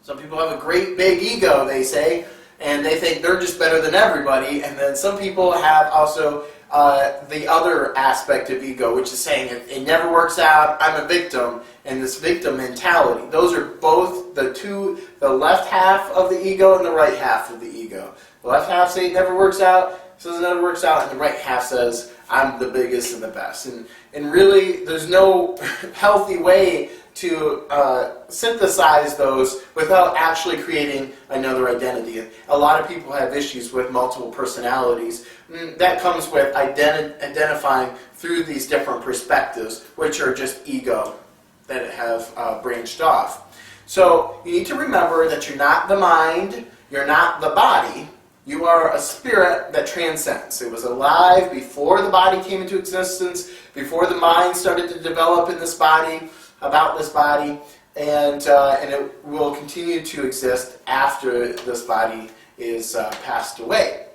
Some people have a great big ego, they say, and they think they're just better than everybody. And then some people have also the other aspect of ego, which is saying it never works out, I'm a victim, and this victim mentality. Those are both the left half of the ego and the right half of the ego. The left half says it never works out, says it never works out, and the right half says I'm the biggest and the best. And really, there's no healthy way to synthesize those without actually creating another identity. A lot of people have issues with multiple personalities. That comes with identifying through these different perspectives, which are just ego that have branched off. So you need to remember that you're not the mind, you're not the body, you are a spirit that transcends. It was alive before the body came into existence, before the mind started to develop in this body, about this body, and it will continue to exist after this body is passed away.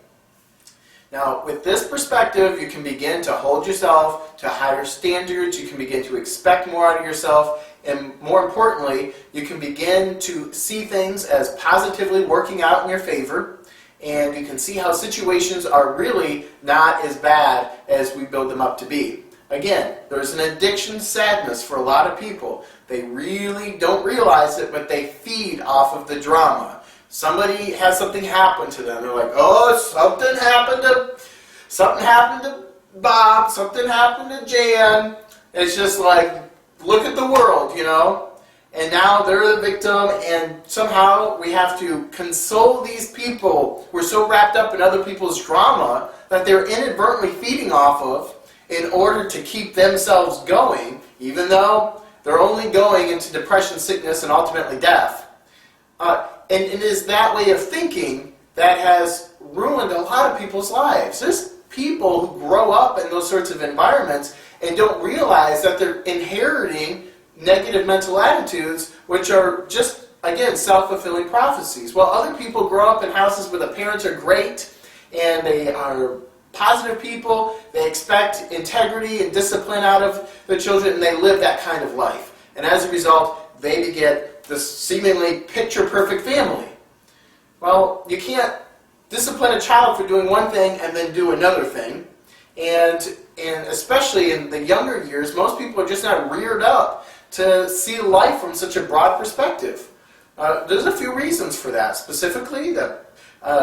Now, with this perspective, you can begin to hold yourself to higher standards, you can begin to expect more out of yourself, and more importantly, you can begin to see things as positively working out in your favor, and you can see how situations are really not as bad as we build them up to be. Again, there's an addiction sadness for a lot of people. They really don't realize it, but they feed off of the drama. Somebody has something happen to them. They're like, oh, something happened to Bob, something happened to Jan. It's just like, look at the world, you know. and now they're the victim, and somehow we have to console these people who are so wrapped up in other people's drama that they're inadvertently feeding off of in order to keep themselves going, even though they're only going into depression, sickness, and ultimately death. And it is that way of thinking that has ruined a lot of people's lives. There's people who grow up in those sorts of environments and don't realize that they're inheriting negative mental attitudes, which are just, again, self-fulfilling prophecies. While other people grow up in houses where the parents are great and they are positive people, they expect integrity and discipline out of their children, and they live that kind of life. And as a result, they get this seemingly picture-perfect family. Well, you can't discipline a child for doing one thing and then do another thing. And especially in the younger years, most people are just not reared up to see life from such a broad perspective. There's a few reasons for that. Specifically, the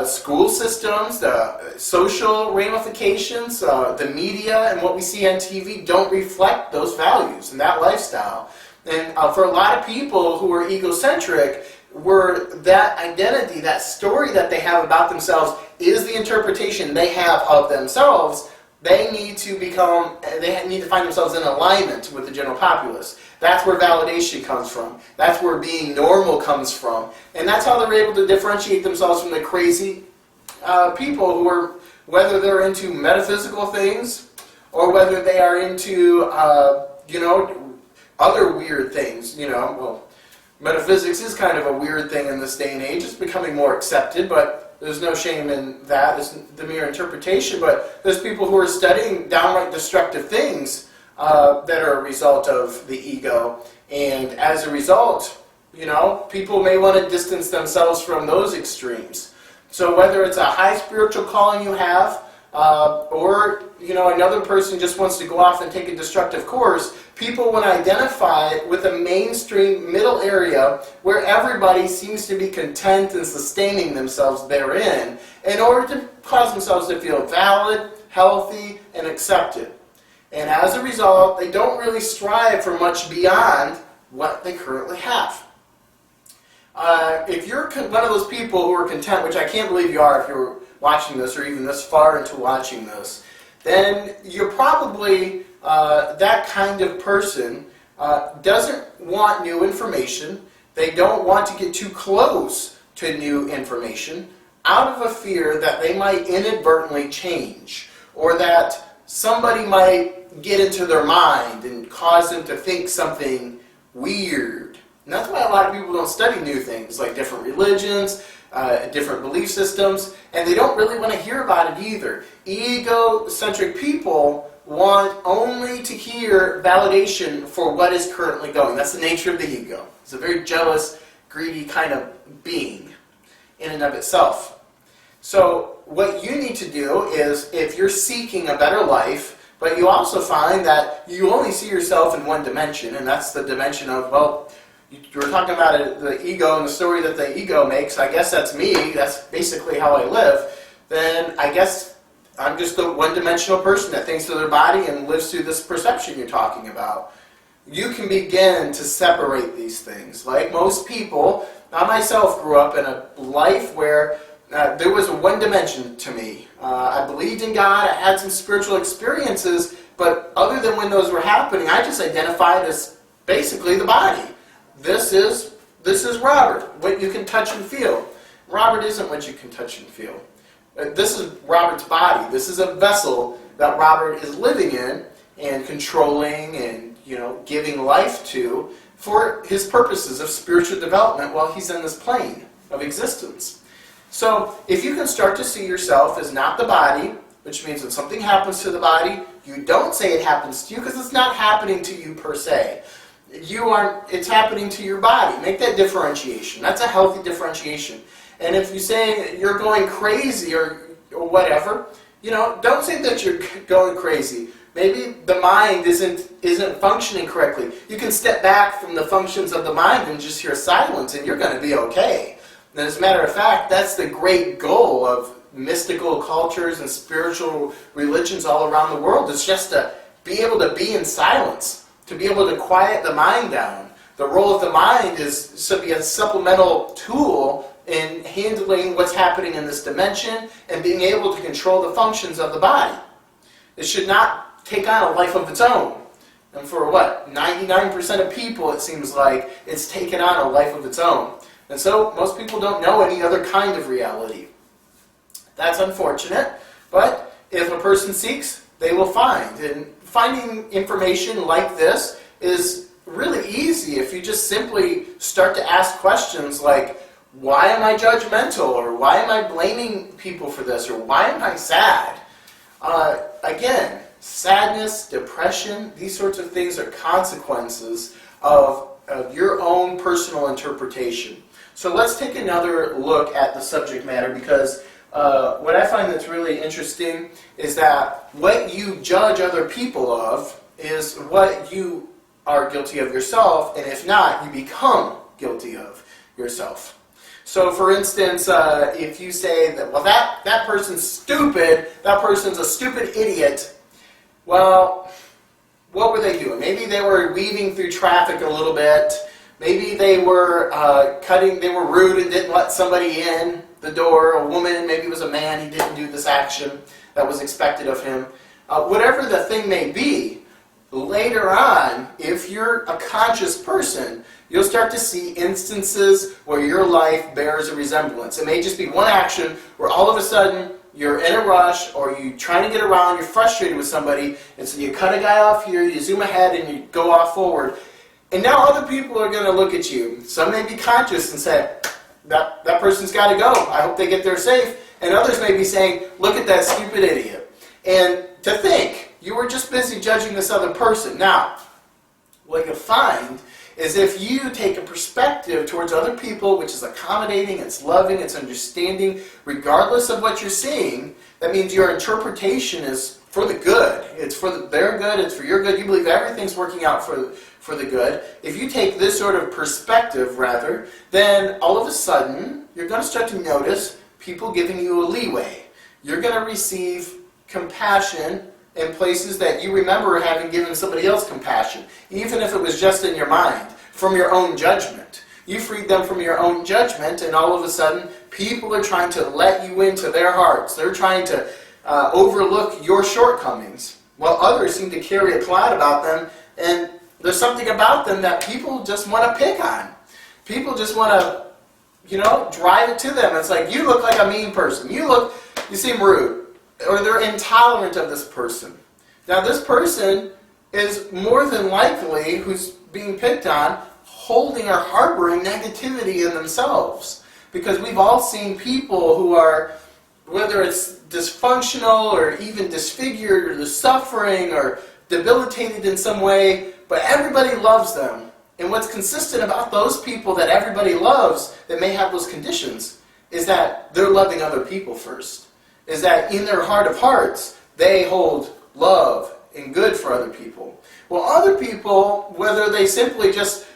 school systems, the social ramifications, the media, and what we see on TV don't reflect those values and that lifestyle. And for a lot of people who are egocentric, where that identity, that story that they have about themselves is the interpretation they have of themselves, they need to find themselves in alignment with the general populace. That's where validation comes from. That's where being normal comes from. And that's how they're able to differentiate themselves from the crazy people who are, whether they're into metaphysical things or whether they are into, other weird things. Well, metaphysics is kind of a weird thing in this day and age. It's becoming more accepted, but there's no shame in that. It's the mere interpretation. But there's people who are studying downright destructive things that are a result of the ego. And as a result, people may want to distance themselves from those extremes. So whether it's a high spiritual calling you have, or another person just wants to go off and take a destructive course, people want to identify with a mainstream middle area where everybody seems to be content and sustaining themselves therein in order to cause themselves to feel valid, healthy, and accepted. And as a result, they don't really strive for much beyond what they currently have. If you're one of those people who are content, which I can't believe you are if you're watching this or even this far into watching this, then you're probably that kind of person doesn't want new information. They don't want to get too close to new information out of a fear that they might inadvertently change or that somebody might get into their mind and cause them to think something weird. And that's why a lot of people don't study new things like different religions, different belief systems, and they don't really want to hear about it either. Egocentric people want only to hear validation for what is currently going. That's the nature of the ego. It's a very jealous, greedy kind of being in and of itself. So what you need to do is, if you're seeking a better life, but you also find that you only see yourself in one dimension, and that's the dimension of, well, you were talking about the ego and the story that the ego makes. I guess that's me. That's basically how I live. Then I guess I'm just a one-dimensional person that thinks of their body and lives through this perception you're talking about. You can begin to separate these things. Like most people, I myself grew up in a life where there was one dimension to me. I believed in God. I had some spiritual experiences, but other than when those were happening, I just identified as basically the body. This is Robert, what you can touch and feel. Robert isn't what you can touch and feel. This is Robert's body. This is a vessel that Robert is living in and controlling and giving life to for his purposes of spiritual development while he's in this plane of existence. So if you can start to see yourself as not the body, which means when something happens to the body, you don't say it happens to you because it's not happening to you per se. It's happening to your body. Make that differentiation. That's a healthy differentiation. And if you say you're going crazy or whatever, don't say that you're going crazy. Maybe the mind isn't functioning correctly. You can step back from the functions of the mind and just hear silence, and you're going to be okay. And as a matter of fact, that's the great goal of mystical cultures and spiritual religions all around the world. It's just to be able to be in silence, to be able to quiet the mind down. The role of the mind is to be a supplemental tool in handling what's happening in this dimension and being able to control the functions of the body. It should not take on a life of its own. And for what, 99% of people, it seems like it's taken on a life of its own. And so most people don't know any other kind of reality. That's unfortunate, but if a person seeks, they will find. And finding information like this is really easy if you just simply start to ask questions like, why am I judgmental? Or why am I blaming people for this? Or why am I sad? Again, sadness, depression, these sorts of things are consequences of your own personal interpretation. So let's take another look at the subject matter, because what I find that's really interesting is that what you judge other people of is what you are guilty of yourself, and if not, you become guilty of yourself. So for instance, if you say that, well, that person's stupid, that person's a stupid idiot, well, what were they doing? Maybe they were weaving through traffic a little bit. Maybe they were they were rude and didn't let somebody in the door, a woman, maybe it was a man, he didn't do this action that was expected of him. Whatever the thing may be, later on, if you're a conscious person, you'll start to see instances where your life bears a resemblance. It may just be one action where all of a sudden you're in a rush, or you're trying to get around, you're frustrated with somebody, and so you cut a guy off here, you zoom ahead, and you go off forward. And now other people are going to look at you. Some may be conscious and say, that person's got to go. I hope they get there safe. And others may be saying, look at that stupid idiot. And to think, you were just busy judging this other person. Now, what you'll find is if you take a perspective towards other people, which is accommodating, it's loving, it's understanding, regardless of what you're seeing, that means your interpretation is for the good. It's for their good, it's for your good. You believe everything's working out for the good. If you take this sort of perspective, rather, then all of a sudden, you're going to start to notice people giving you a leeway. You're going to receive compassion in places that you remember having given somebody else compassion, even if it was just in your mind, from your own judgment. You freed them from your own judgment, and all of a sudden, people are trying to let you into their hearts. They're trying to overlook your shortcomings, while others seem to carry a cloud about them, and there's something about them that people just want to pick on. People just want to, drive it to them. It's like, you look like a mean person. You seem rude. Or they're intolerant of this person. Now this person is more than likely, who's being picked on, holding or harboring negativity in themselves. Because we've all seen people who are, whether it's dysfunctional or even disfigured or they're suffering or debilitated in some way, but everybody loves them. And what's consistent about those people that everybody loves that may have those conditions is that they're loving other people first. Is that in their heart of hearts, they hold love and good for other people. Well, other people, whether they simply just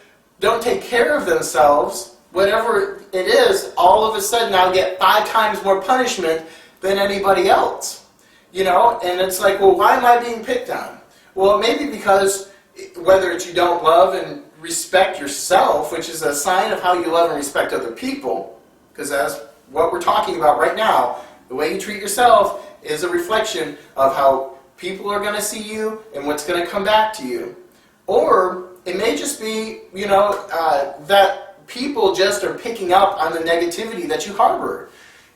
don't take care of themselves, whatever it is, all of a sudden now get 5 times more punishment than anybody else. And it's like, well, why am I being picked on? Well, maybe because whether it's you don't love and respect yourself, which is a sign of how you love and respect other people, because that's what we're talking about right now. The way you treat yourself is a reflection of how people are going to see you and what's going to come back to you. Or it may just be, that people just are picking up on the negativity that you harbor.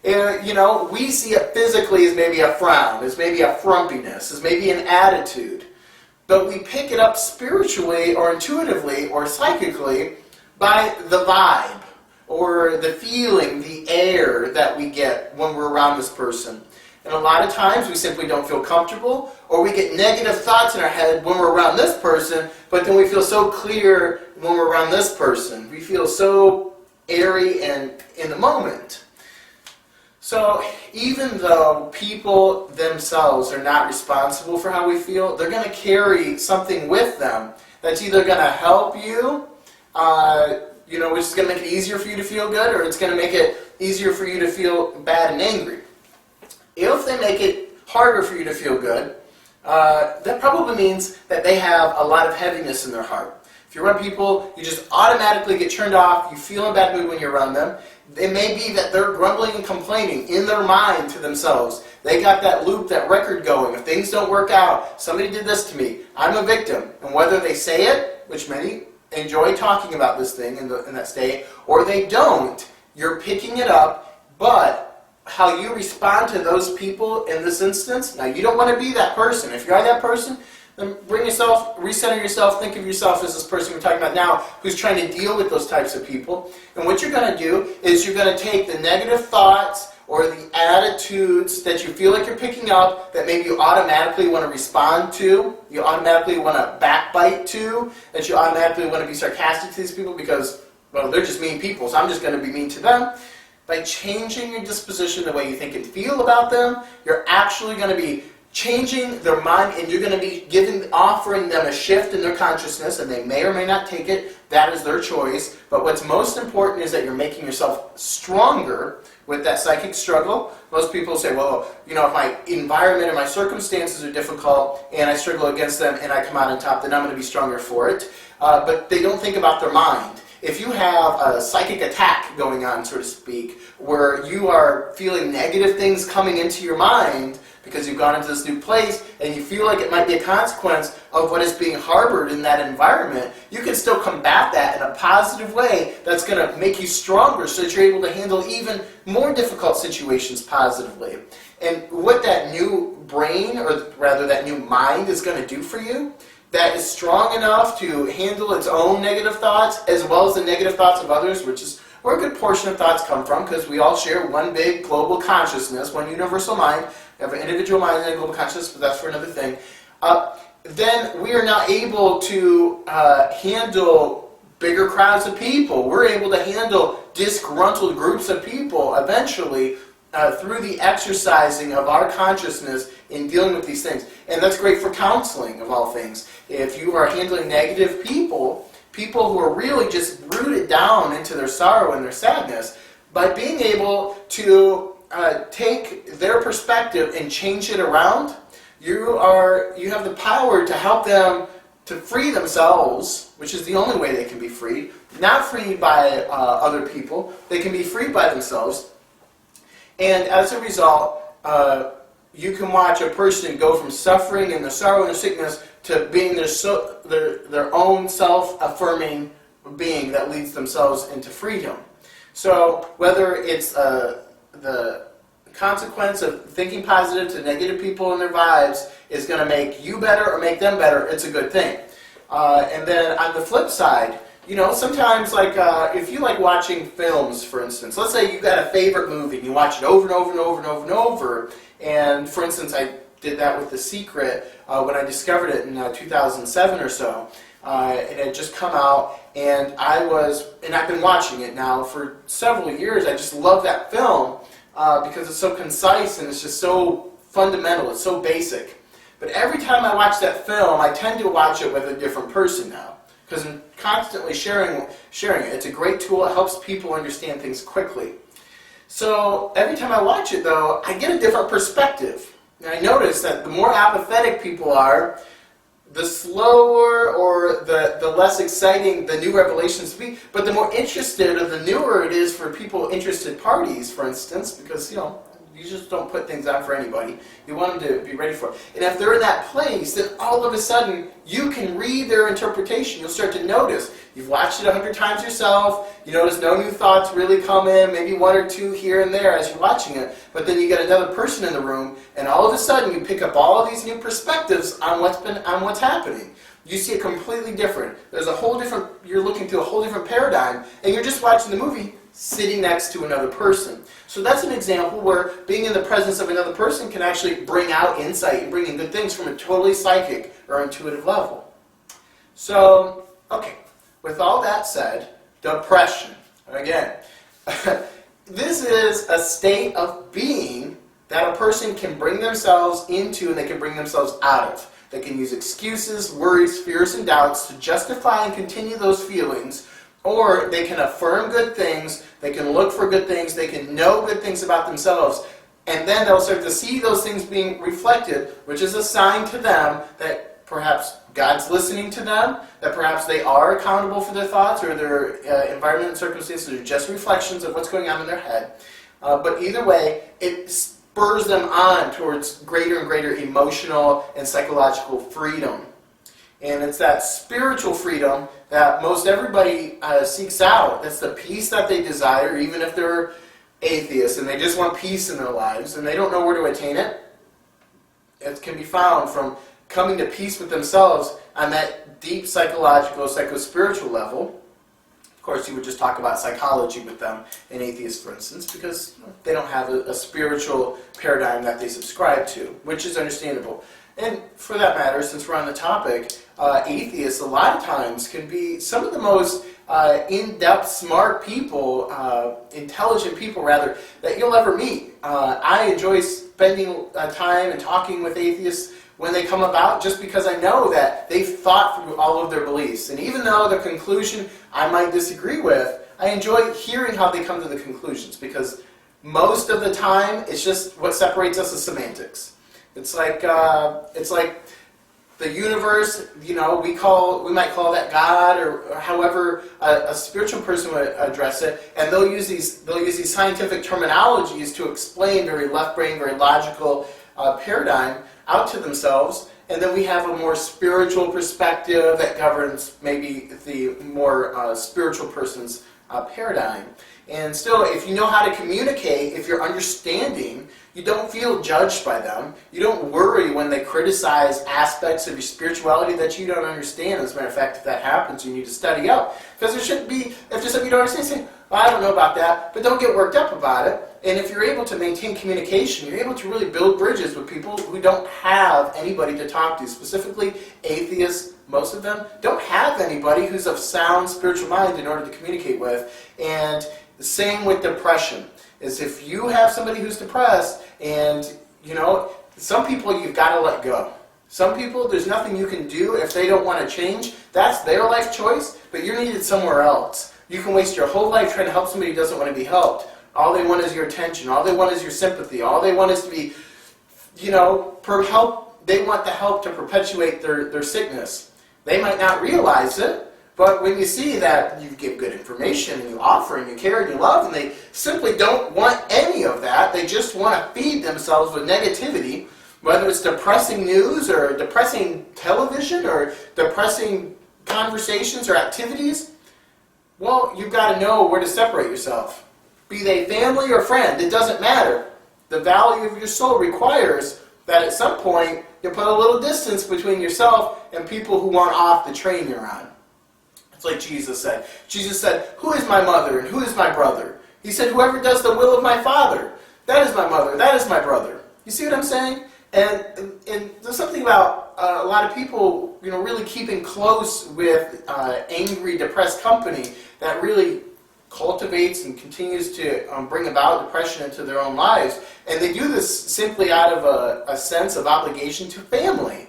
We see it physically as maybe a frown, as maybe a frumpiness, as maybe an attitude. But we pick it up spiritually or intuitively or psychically by the vibe or the feeling, the air that we get when we're around this person. And a lot of times we simply don't feel comfortable, or we get negative thoughts in our head when we're around this person, but then we feel so clear when we're around this person. We feel so airy and in the moment. So even though people themselves are not responsible for how we feel, they're going to carry something with them that's either going to help you, which is going to make it easier for you to feel good, or it's going to make it easier for you to feel bad and angry. If they make it harder for you to feel good, that probably means that they have a lot of heaviness in their heart. If you're around people, you just automatically get turned off, you feel in a bad mood when you're around them. It may be that they're grumbling and complaining in their mind to themselves. They got that loop, that record going. If things don't work out, somebody did this to me, I'm a victim. And whether they say it, which many enjoy talking about this thing in that state, or they don't, you're picking it up, but how you respond to those people in this instance, now you don't want to be that person. If you are that person, then bring yourself, recenter yourself, think of yourself as this person we're talking about now who's trying to deal with those types of people. And what you're going to do is you're going to take the negative thoughts or the attitudes that you feel like you're picking up that maybe you automatically want to respond to, you automatically want to backbite to, that you automatically want to be sarcastic to these people because, well, they're just mean people, so I'm just going to be mean to them. By changing your disposition, the way you think and feel about them, you're actually going to be changing their mind, and you're going to be offering them a shift in their consciousness, and they may or may not take it. That is their choice. But what's most important is that you're making yourself stronger with that psychic struggle. Most people say, well, you know, if my environment and my circumstances are difficult and I struggle against them and I come out on top, then I'm going to be stronger for it. But they don't think about their mind. If you have a psychic attack going on, so to speak, where you are feeling negative things coming into your mind because you've gone into this new place and you feel like it might be a consequence of what is being harbored in that environment, you can still combat that in a positive way that's going to make you stronger so that you're able to handle even more difficult situations positively. And what that new brain, or rather that new mind, is going to do for you, that is strong enough to handle its own negative thoughts as well as the negative thoughts of others, which is where a good portion of thoughts come from, because we all share one big global consciousness, one universal mind. We have an individual mind and a global consciousness, but that's for another thing. Then we are not able to handle bigger crowds of people. We're able to handle disgruntled groups of people eventually through the exercising of our consciousness in dealing with these things. And that's great for counseling, of all things. If you are handling negative people, people who are really just rooted down into their sorrow and their sadness, by being able to take their perspective and change it around, you have the power to help them to free themselves, which is the only way they can be freed. Not freed by other people. They can be freed by themselves. And as a result, you can watch a person go from suffering and the sorrow and the sickness to being their own self-affirming being that leads themselves into freedom. So whether it's the consequence of thinking positive to negative people and their vibes is going to make you better or make them better, it's a good thing. And then on the flip side, you know, sometimes, like, if you like watching films, for instance, let's say you got a favorite movie and you watch it over and over and over and over and over, and for instance, I did that with The Secret when I discovered it in 2007 or so. It had just come out, and I've been watching it now for several years. I just love that film because it's so concise and it's just so fundamental, it's so basic. But every time I watch that film, I tend to watch it with a different person now, because I'm constantly sharing it. It's a great tool. It helps people understand things quickly. So every time I watch it, though, I get a different perspective. And I notice that the more apathetic people are, the slower or the less exciting the new revelations be, but the more interested or the newer it is for people, interested parties, for instance, because, you know, you just don't put things on for anybody. You want them to be ready for it. And if they're in that place, then all of a sudden, you can read their interpretation. You'll start to notice. You've watched it 100 times yourself. You notice no new thoughts really come in, maybe one or two here and there as you're watching it. But then you get another person in the room, and all of a sudden, you pick up all of these new perspectives on what's happening. You see it completely different. You're looking through a whole different paradigm, and you're just watching the movie sitting next to another person. So that's an example where being in the presence of another person can actually bring out insight and bring in good things from a totally psychic or intuitive level. So, okay, with all that said, depression. Again, this is a state of being that a person can bring themselves into and they can bring themselves out of. They can use excuses, worries, fears, and doubts to justify and continue those feelings, or they can affirm good things, they can look for good things, they can know good things about themselves, and then they'll start to see those things being reflected, which is a sign to them that perhaps God's listening to them, that perhaps they are accountable for their thoughts, or their environment and circumstances are just reflections of what's going on in their head. But either way, it spurs them on towards greater and greater emotional and psychological freedom. And it's that spiritual freedom that most everybody seeks out. That's the peace that they desire, even if they're atheists and they just want peace in their lives and they don't know where to attain it. It can be found from coming to peace with themselves on that deep psychological, psycho-spiritual level. Of course, you would just talk about psychology with them, an atheist, for instance, because they don't have a spiritual paradigm that they subscribe to, which is understandable. And for that matter, since we're on the topic, atheists a lot of times can be some of the most in-depth, smart people, intelligent people, rather, that you'll ever meet. I enjoy spending time and talking with atheists when they come about, just because I know that they've thought through all of their beliefs. And even though the conclusion I might disagree with, I enjoy hearing how they come to the conclusions, because most of the time it's just what separates us is semantics. It's like the universe, we might call that God, or however a spiritual person would address it, and they'll use these scientific terminologies to explain very left brain, very logical paradigm out to themselves, and then we have a more spiritual perspective that governs maybe the more spiritual person's paradigm. And still, if you know how to communicate, if you're understanding, you don't feel judged by them. You don't worry when they criticize aspects of your spirituality that you don't understand. As a matter of fact, if that happens, you need to study up. Because there shouldn't be, if there's something you don't understand, say, well, I don't know about that, but don't get worked up about it. And if you're able to maintain communication, you're able to really build bridges with people who don't have anybody to talk to. Specifically, atheists, most of them, don't have anybody who's of sound spiritual mind in order to communicate with. And the same with depression, is if you have somebody who's depressed, and, some people you've got to let go. Some people, there's nothing you can do if they don't want to change. That's their life choice, but you're needed somewhere else. You can waste your whole life trying to help somebody who doesn't want to be helped. All they want is your attention. All they want is your sympathy. All they want is to be, help. They want the help to perpetuate their sickness. They might not realize it, but when you see that you give good information and you offer and you care and you love, and they simply don't want any of that, they just want to feed themselves with negativity, whether it's depressing news or depressing television or depressing conversations or activities, well, you've got to know where to separate yourself. Be they family or friend, it doesn't matter. The value of your soul requires that at some point you put a little distance between yourself and people who aren't off the train you're on. It's like Jesus said. Jesus said, "Who is my mother and who is my brother?" He said, "Whoever does the will of my Father, that is my mother, that is my brother." You see what I'm saying? And there's something about a lot of people, really keeping close with angry, depressed company that really cultivates and continues to bring about depression into their own lives. And they do this simply out of a sense of obligation to family.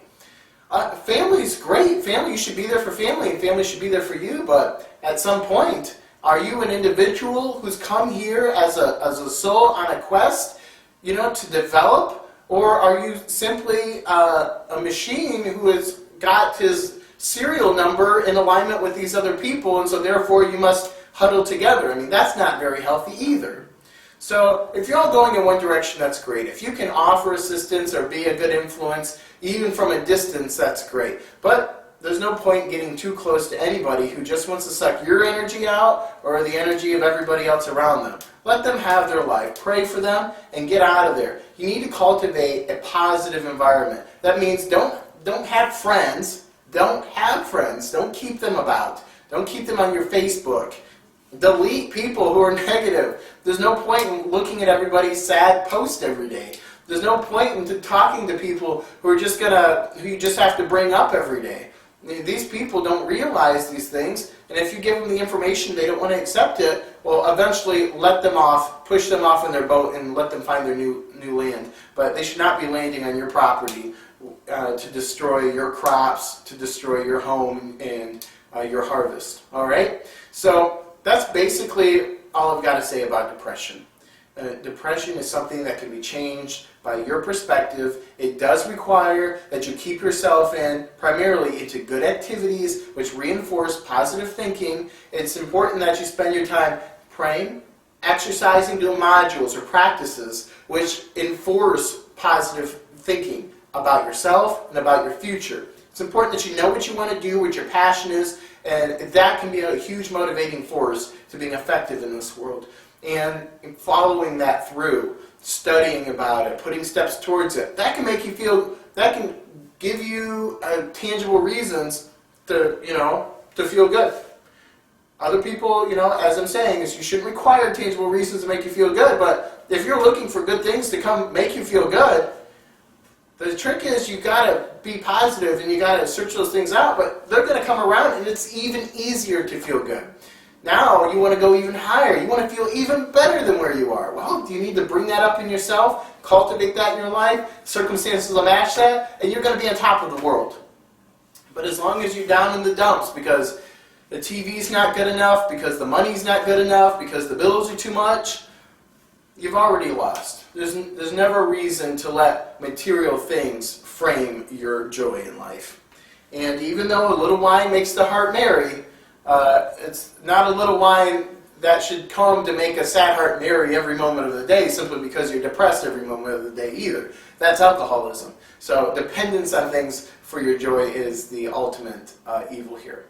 Family's great. Family, you should be there for family, and family should be there for you. But at some point, are you an individual who's come here as a soul on a quest, to develop, or are you simply a machine who has got his serial number in alignment with these other people, and so therefore you must huddle together? I mean, that's not very healthy either. So if you're all going in one direction, that's great. If you can offer assistance or be a good influence, even from a distance, that's great. But there's no point getting too close to anybody who just wants to suck your energy out or the energy of everybody else around them. Let them have their life. Pray for them and get out of there. You need to cultivate a positive environment. That means don't have friends. Don't have friends. Don't keep them about. Don't keep them on your Facebook. Delete people who are negative. There's no point in looking at everybody's sad post every day. There's no point in talking to people who you just have to bring up every day. I mean, these people don't realize these things, and if you give them the information they don't want to accept it, well, eventually let them off, push them off in their boat, and let them find their new land. But they should not be landing on your property to destroy your crops, to destroy your home and your harvest. All right? So that's basically all I've got to say about depression. Depression is something that can be changed by your perspective. It does require that you keep yourself primarily into good activities which reinforce positive thinking. It's important that you spend your time praying, exercising, doing modules or practices which enforce positive thinking about yourself and about your future. It's important that you know what you want to do, what your passion is, and that can be a huge motivating force to being effective in this world. And following that through, studying about it, putting steps towards it, that can make you feel, that can give you tangible reasons to feel good. Other people, as I'm saying, is you shouldn't require tangible reasons to make you feel good, but if you're looking for good things to come make you feel good, the trick is you gotta be positive and you gotta search those things out, but they're gonna come around and it's even easier to feel good. Now you want to go even higher. You want to feel even better than where you are. Well, do you need to bring that up in yourself, cultivate that in your life, circumstances will match that, and you're going to be on top of the world. But as long as you're down in the dumps because the TV's not good enough, because the money's not good enough, because the bills are too much, you've already lost. There's never a reason to let material things frame your joy in life. And even though a little wine makes the heart merry, it's not a little wine that should come to make a sad heart merry every moment of the day simply because you're depressed every moment of the day either. That's alcoholism. So dependence on things for your joy is the ultimate evil here.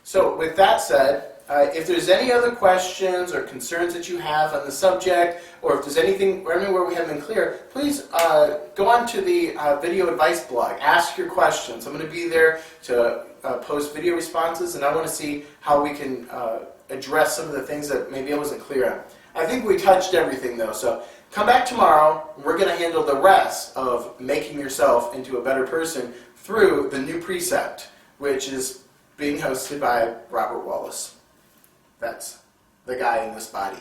So with that said, if there's any other questions or concerns that you have on the subject, or if there's anything or anywhere we haven't been clear, please go on to the video advice blog. Ask your questions. I'm going to be there to post video responses, and I want to see how we can address some of the things that maybe I wasn't clear on. I think we touched everything though, so come back tomorrow. We're going to handle the rest of making yourself into a better person through the new precept, which is being hosted by Robert Wallace. That's the guy in this body.